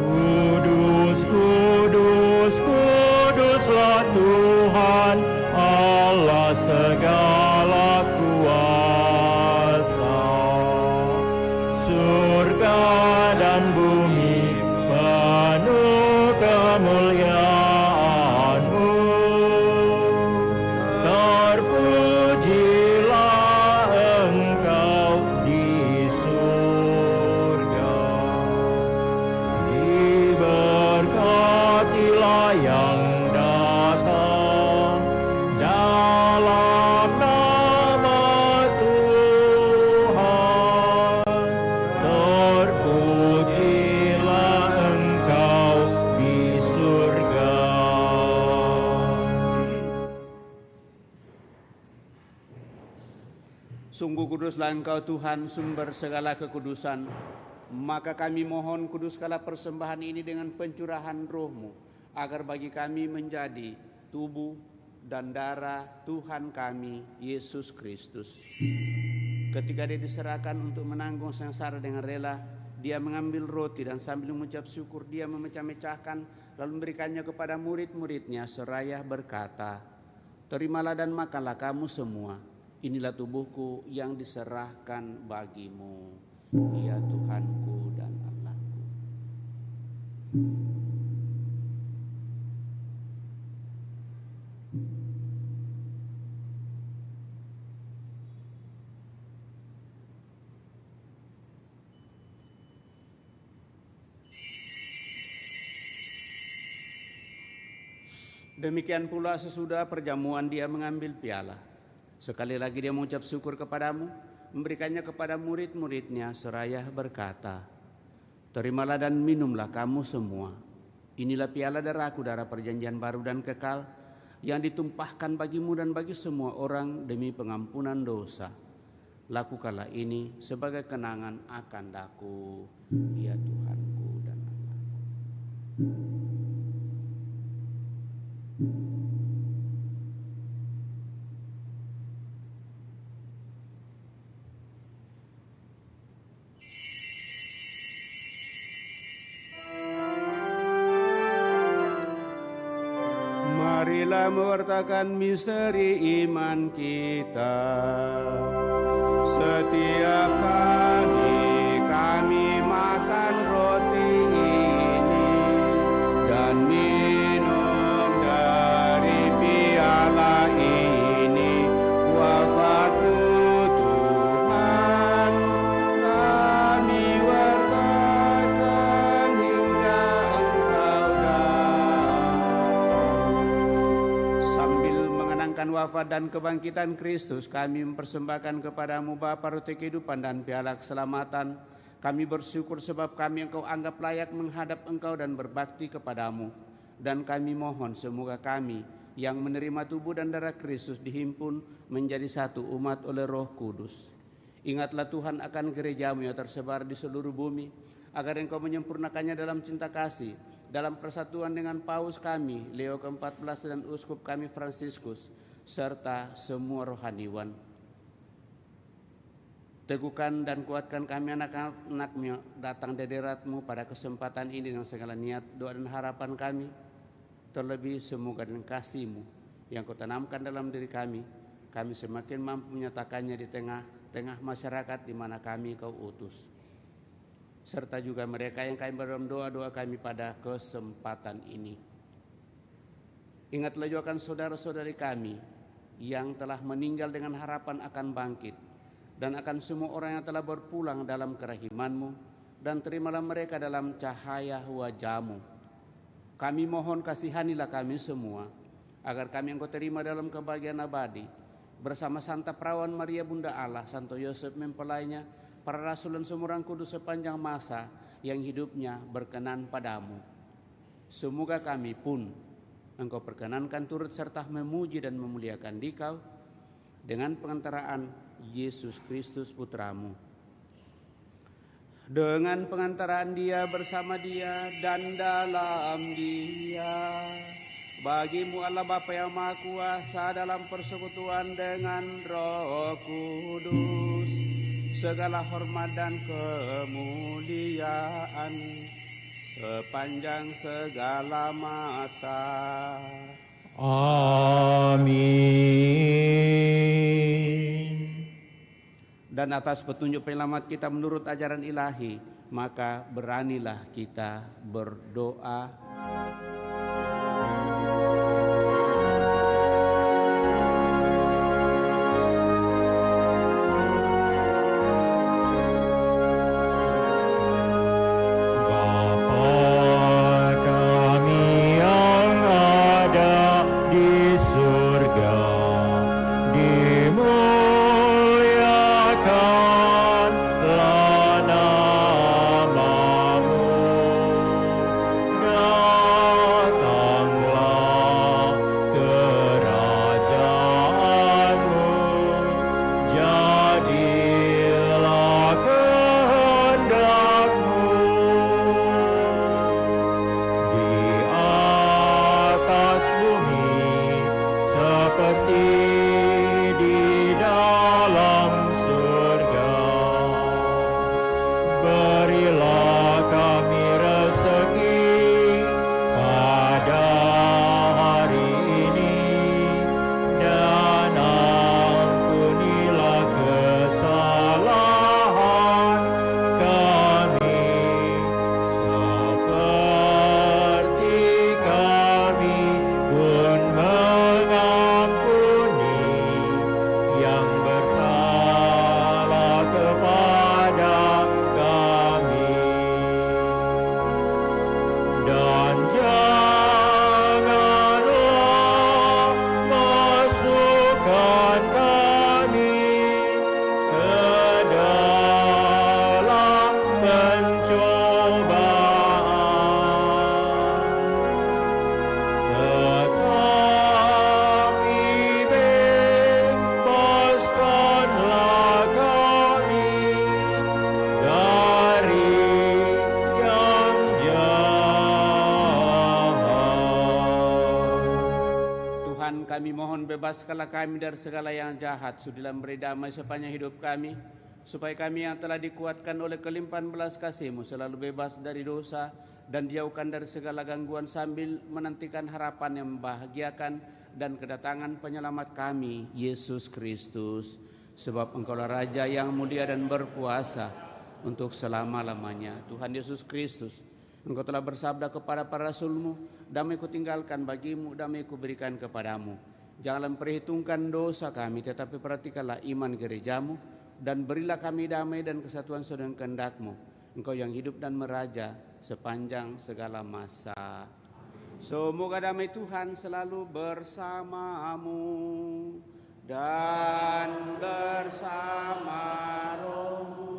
Kudus, kudus, kuduslah Tuhan Allah segala kuasa. Surga dan bumi penuh kemuliaan-Mu. Terpujilah Engkau di surga. Diberkatilah yang datang dalam nama Tuhan. Terpujilah Engkau di surga. Sungguh kuduslah Engkau Tuhan, sumber segala kekudusan. Maka kami mohon kuduskanlah persembahan ini dengan pencurahan Roh-Mu, agar bagi kami menjadi tubuh dan darah Tuhan kami, Yesus Kristus. Ketika Dia diserahkan untuk menanggung sengsara dengan rela, Dia mengambil roti dan sambil mengucap syukur, Dia memecah-mecahkan, lalu memberikannya kepada murid-muridnya seraya berkata, "Terimalah dan makanlah kamu semua. Inilah tubuhku yang diserahkan bagimu. Ya Tuhanku dan Allahku." Demikian pula sesudah perjamuan Dia mengambil piala. Sekali lagi Dia mengucap syukur kepadamu, memberikannya kepada murid-muridnya seraya berkata, "Terimalah dan minumlah kamu semua. Inilah piala darahku, darah perjanjian baru dan kekal, yang ditumpahkan bagimu dan bagi semua orang demi pengampunan dosa. Lakukanlah ini sebagai kenangan akan daku, ya Tuhanku dan Allahku. Marilah mewartakan misteri iman kita. Setiap kali kami makan roti ini dan minum dari piala ini, wafatmu Tuhan kami wartakan hingga Engkau datang. Sambil mengenangkan wafat dan kebangkitan Kristus, kami mempersembahkan kepadamu Bapa roti kehidupan dan piala keselamatan. Kami bersyukur sebab kami Engkau anggap layak menghadap Engkau dan berbakti kepadamu. Dan kami mohon semoga kami yang menerima tubuh dan darah Kristus dihimpun menjadi satu umat oleh Roh Kudus. Ingatlah Tuhan akan gerejamu yang tersebar di seluruh bumi, agar Engkau menyempurnakannya dalam cinta kasih, dalam persatuan dengan Paus kami, Leo ke-14 dan Uskup kami Fransiskus, serta semua rohaniwan. Teguhkan dan kuatkan kami anak-anakmu datang dari hadirat-Mu pada kesempatan ini dengan segala niat, doa dan harapan kami. Terlebih semoga dengan kasih-Mu yang Kau tanamkan dalam diri kami semakin mampu menyatakannya di tengah-tengah masyarakat di mana kami Kau utus. Serta juga mereka yang kami dalam doa-doa kami pada kesempatan ini. Ingatlah juga akan saudara-saudari kami yang telah meninggal dengan harapan akan bangkit, dan akan semua orang yang telah berpulang dalam kerahiman-Mu, dan terimalah mereka dalam cahaya wajah-Mu. Kami mohon kasihanilah kami semua, agar kami Engkau terima dalam kebahagiaan abadi, bersama Santa Perawan Maria Bunda Allah, Santo Yosef mempelainya, para rasul dan semua orang kudus sepanjang masa yang hidupnya berkenan padamu. Semoga kami pun Engkau perkenankan turut serta memuji dan memuliakan Dikau dengan pengantaraan Yesus Kristus Putramu. Dengan pengantaraan Dia, bersama Dia, dan dalam Dia, bagimu Allah Bapa yang Maha Kuasa dalam persekutuan dengan Roh Kudus, segala hormat dan kemuliaan sepanjang segala masa. Amin. Dan atas petunjuk penyelamat kita menurut ajaran ilahi, maka beranilah kita berdoa. Dimuliakanlah namamu, bebaskanlah kami dari segala yang jahat, sudilah beri damai sepanjang hidup kami, supaya kami yang telah dikuatkan oleh kelimpahan belas kasih-Mu selalu bebas dari dosa dan dijauhkan dari segala gangguan sambil menantikan harapan yang membahagiakan dan kedatangan penyelamat kami, Yesus Kristus. Sebab Engkaulah Raja yang mulia dan berkuasa untuk selama-lamanya. Tuhan Yesus Kristus, Engkau telah bersabda kepada para rasul-Mu, damai ku tinggalkan bagimu, damai ku berikan kepadamu. Janganlah memperhitungkan dosa kami, tetapi perhatikanlah iman gereja-Mu, dan berilah kami damai dan kesatuan sesuai dengan kehendak-Mu. Engkau yang hidup dan meraja sepanjang segala masa. Semoga damai Tuhan selalu bersamamu dan bersama rohmu.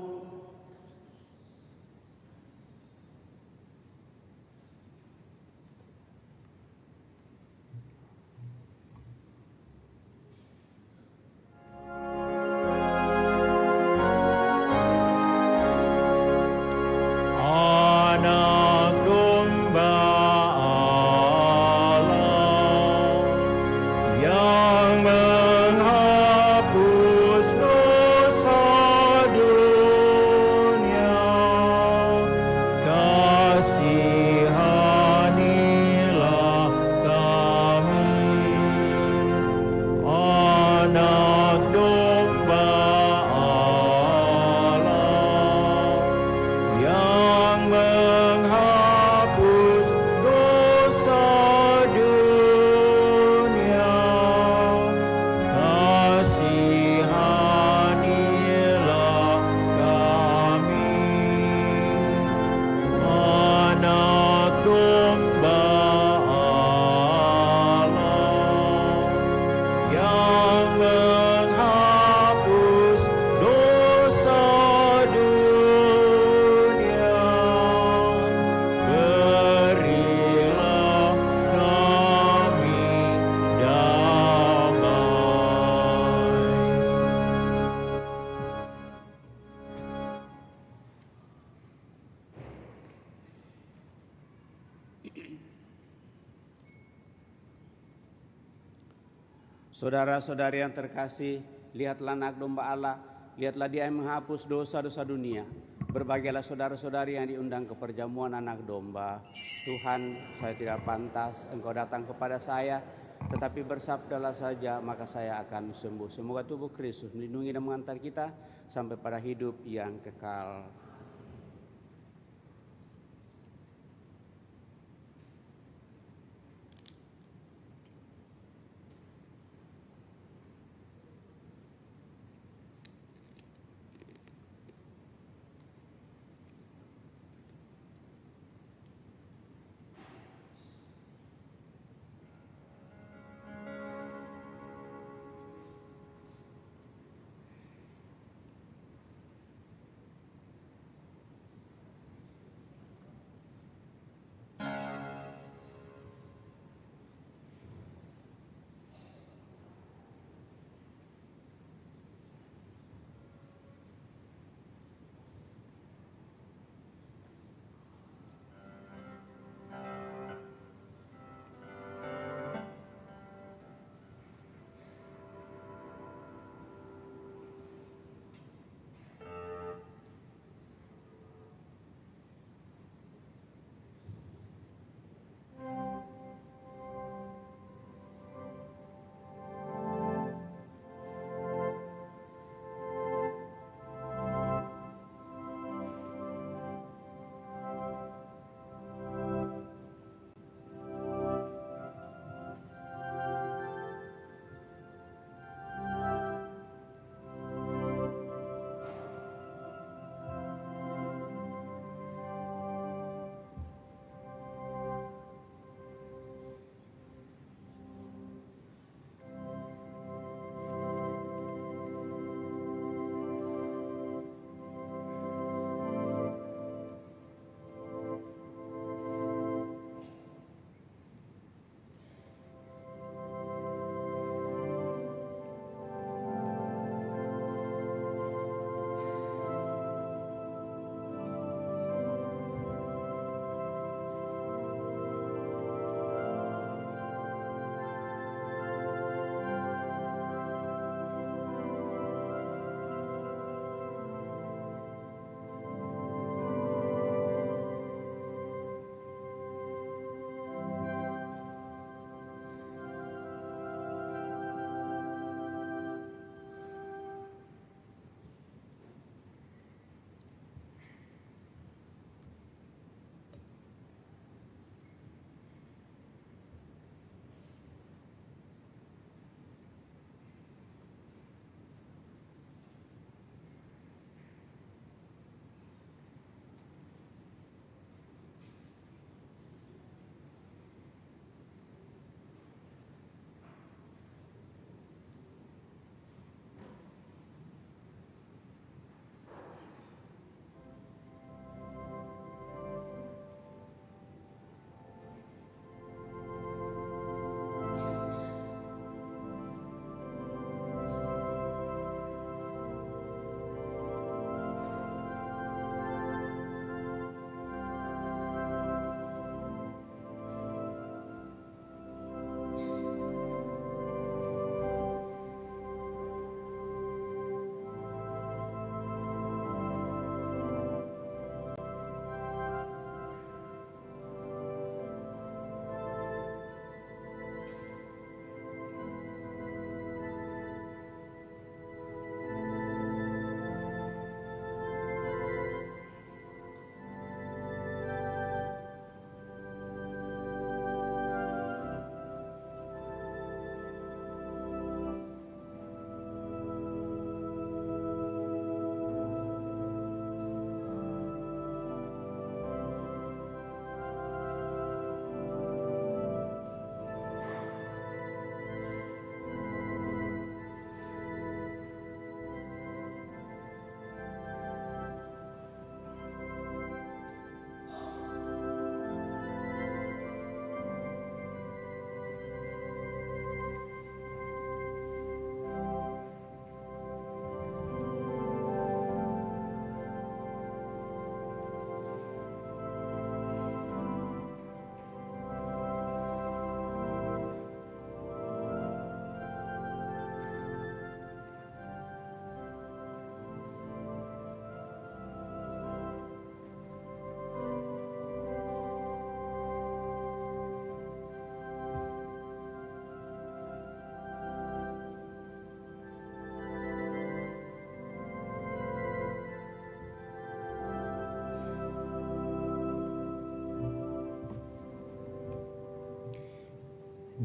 Saudara-saudari yang terkasih, lihatlah anak domba Allah, lihatlah Dia yang menghapus dosa-dosa dunia. Berbahagialah saudara-saudari yang diundang ke perjamuan anak domba. Tuhan, saya tidak pantas Engkau datang kepada saya, tetapi bersabdalah saja maka saya akan sembuh. Semoga tubuh Kristus melindungi dan mengantar kita sampai pada hidup yang kekal.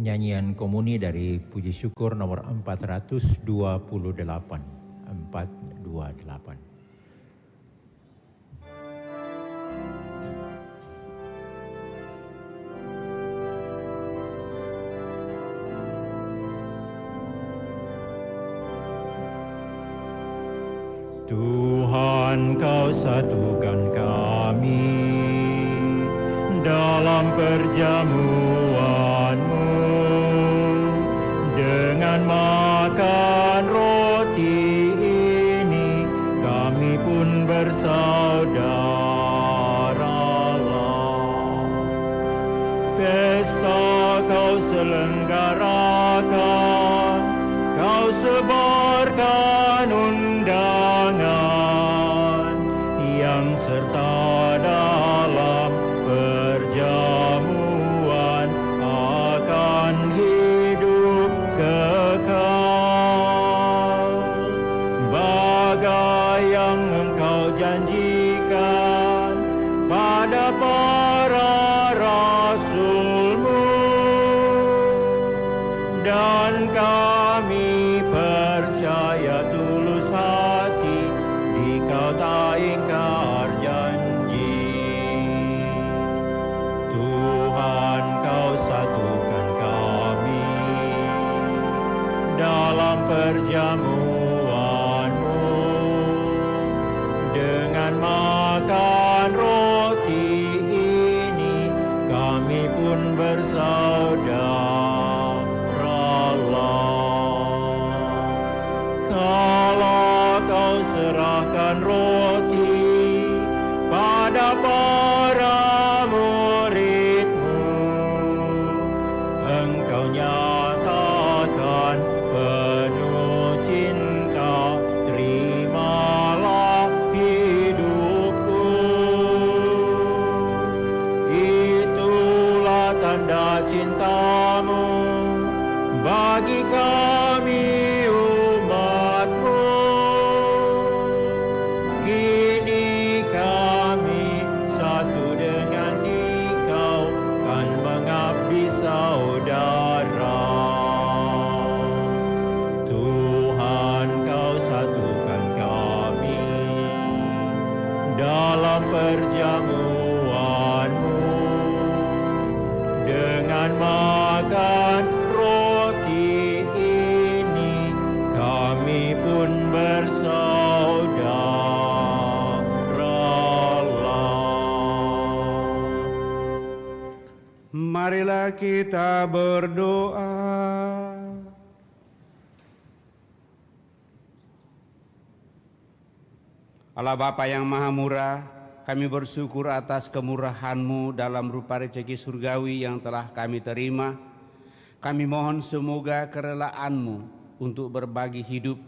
nyanyian komuni dari Puji Syukur nomor 428. 428. Tuhan, Kau satukan kami dalam perjamuan-Mu dengan makan roti ini, kami pun bersaudaralah. Pesta Kau selenggarakan, Kau sebarkan undangan yang serta dalam perjamuan akan hidup kekal. Bagai yang Engkau janjikan pada para rasul-Mu, dan kami percaya tulus hati di Kau tak ingkar janji. Tuhan, Kau satukan kami dalam perjamuan-Mu dengan makan roti ini, kami pun bersaudaralah. Kalau Kau serahkan roti pada para murid-Mu, Engkau nyatakan penuh cinta, terimalah hidupku. Itulah tanda cinta-Mu bagi kami umat-Mu. Kini kami satu dengan Engkau, kan mengabdi saudara. Tuhan, Kau satukan kami dalam perjamuan-Mu dengan makan roti ini, kami pun bersaudaralah. Marilah kita berdoa. Allah Bapa yang Maha Murah, kami bersyukur atas kemurahan-Mu dalam rupa rezeki surgawi yang telah kami terima. Kami mohon semoga kerelaan-Mu untuk berbagi hidup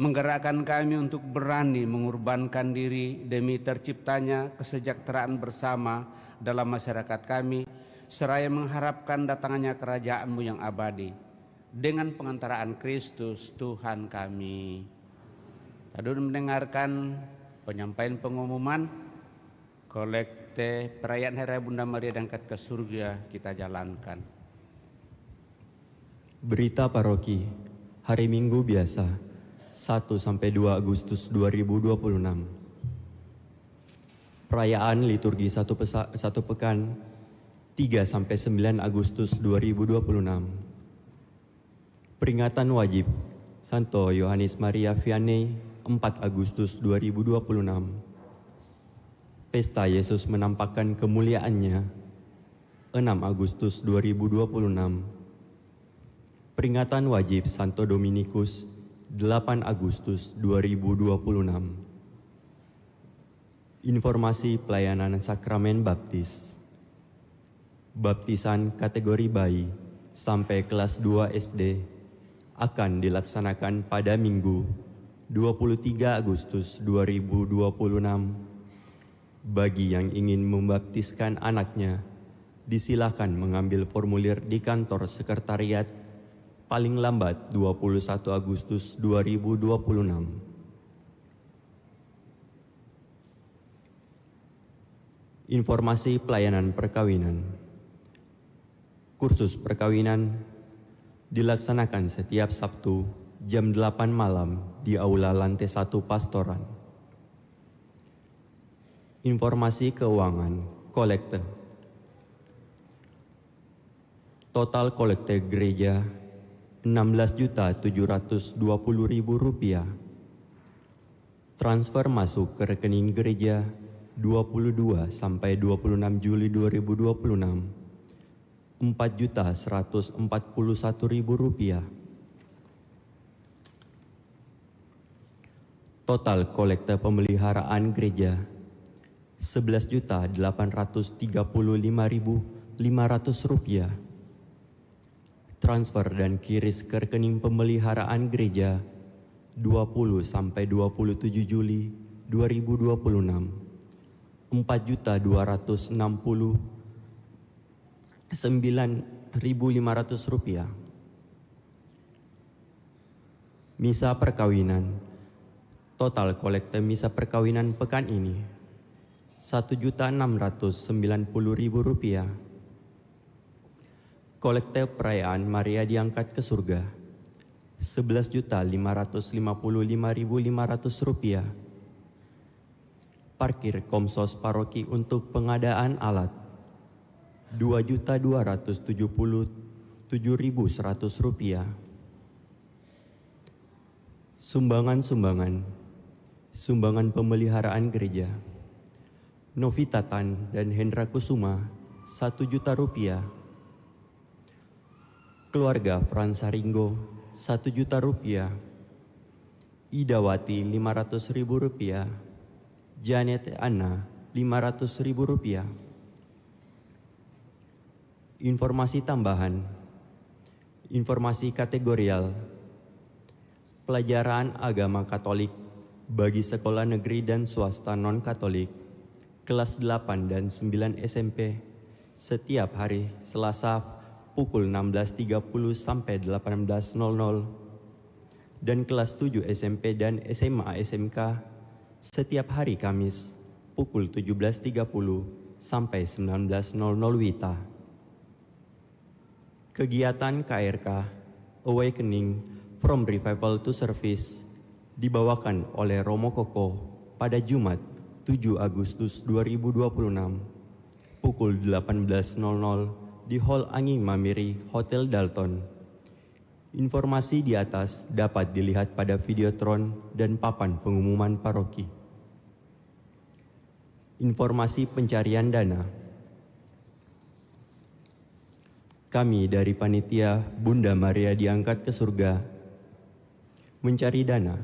menggerakkan kami untuk berani mengorbankan diri demi terciptanya kesejahteraan bersama dalam masyarakat kami, seraya mengharapkan datangannya kerajaan-Mu yang abadi. Dengan pengantaraan Kristus Tuhan kami. Tadi mendengarkan penyampaian pengumuman kolekte perayaan Hari Raya Bunda Maria diangkat ke surga kita jalankan. Berita paroki hari Minggu biasa 1-2 Agustus 2026. Perayaan liturgi satu pekan 3-9 Agustus 2026. Peringatan wajib Santo Yohanes Maria Vianney 4 Agustus 2026. Pesta Yesus menampakkan kemuliaannya 6 Agustus 2026. Peringatan wajib Santo Dominikus 8 Agustus 2026. Informasi pelayanan sakramen baptis. Baptisan kategori bayi sampai kelas 2 SD akan dilaksanakan pada Minggu 23 Agustus 2026. Bagi yang ingin membaptiskan anaknya, disilakan mengambil formulir di kantor sekretariat paling lambat 21 Agustus 2026. Informasi pelayanan perkawinan. Kursus perkawinan dilaksanakan setiap Sabtu jam 8 malam di Aula Lantai 1 Pastoran. Informasi keuangan kolekte. Total kolekte gereja Rp16.720.000. Transfer masuk ke rekening gereja 22 sampai 26 Juli 2026 Rp4.141.000. Total kolekte pemeliharaan gereja Rp11.835.500. Transfer dan kiris ke rekening pemeliharaan gereja 20 sampai 27 Juli 2026 Rp4.269.500. Misa perkawinan. Total kolekte misa perkawinan pekan ini Rp1.690.000. Kolekte perayaan Maria diangkat ke surga Rp11.555.500. Parkir Komsos Paroki untuk pengadaan alat Rp2.277.100. Sumbangan pemeliharaan gereja. Novita Tan dan Hendra Kusuma Rp1 juta. Keluarga Frans Haringgo Rp1 juta. Idawati Rp500.000. Janet Anna Rp500.000. Informasi tambahan. Informasi kategorial. Pelajaran agama Katolik bagi sekolah negeri dan swasta non-Katolik kelas 8 dan 9 SMP setiap hari Selasa pukul 16.30 sampai 18.00 dan kelas 7 SMP dan SMA SMK setiap hari Kamis pukul 17.30 sampai 19.00 WITA. Kegiatan KRK Awakening from Revival to Service dibawakan oleh Romo Koko pada Jumat 7 Agustus 2026 pukul 18.00 di Hall Angin Mamiri Hotel Dalton. Informasi di atas dapat dilihat pada videotron dan papan pengumuman paroki. Informasi pencarian dana. Kami dari Panitia Bunda Maria diangkat ke surga mencari dana.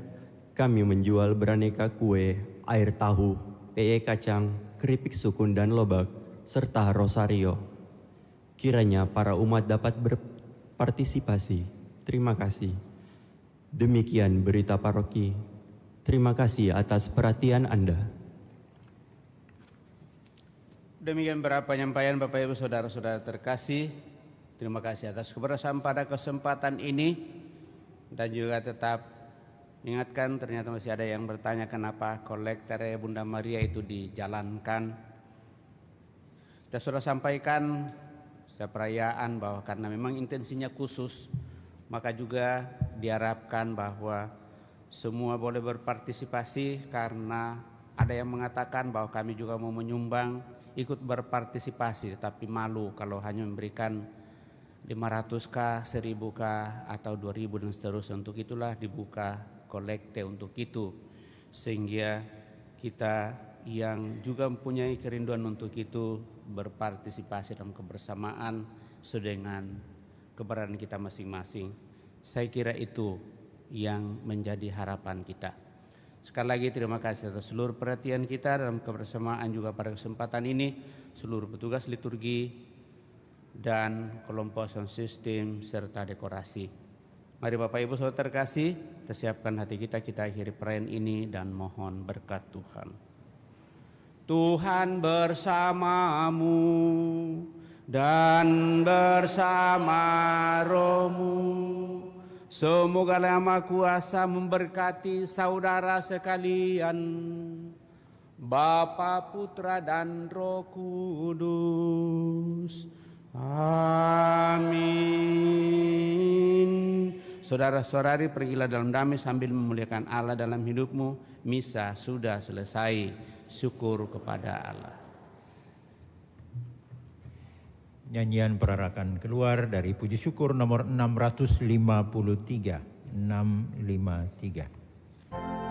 Kami menjual beraneka kue, air tahu, peye kacang, keripik sukun dan lobak, serta rosario. Kiranya para umat dapat berpartisipasi. Terima kasih. Demikian berita paroki. Terima kasih atas perhatian Anda. Demikian beberapa penyampaian Bapak Ibu Saudara-saudara terkasih. Terima kasih atas kebersamaan pada kesempatan ini. Dan juga tetap ingatkan, ternyata masih ada yang bertanya kenapa kolektor Bunda Maria itu dijalankan. Kita sudah sampaikan setiap perayaan bahwa karena memang intensinya khusus, maka juga diharapkan bahwa semua boleh berpartisipasi, karena ada yang mengatakan bahwa kami juga mau menyumbang, ikut berpartisipasi, tetapi malu kalau hanya memberikan 500K, 1000K atau 2000 dan seterusnya. Untuk itulah dibuka kolekte untuk itu, sehingga kita yang juga mempunyai kerinduan untuk itu berpartisipasi dalam kebersamaan sesuai dengan keberadaan kita masing-masing. Saya kira itu yang menjadi harapan kita. Sekali lagi terima kasih atas seluruh perhatian kita dalam kebersamaan juga pada kesempatan ini, seluruh petugas liturgi dan kelompok sound system serta dekorasi. Mari Bapak Ibu Saudara terkasih, kita siapkan hati kita akhiri perayaan ini dan mohon berkat Tuhan. Tuhan bersamamu dan bersama rohmu. Semoga Yang Maha Kuasa memberkati saudara sekalian, Bapa, Putra dan Roh Kudus. Amin. Saudara-saudari, pergilah dalam damai sambil memuliakan Allah dalam hidupmu. Misa sudah selesai. Syukur kepada Allah. Nyanyian perarakan keluar dari puji syukur nomor 653. 653.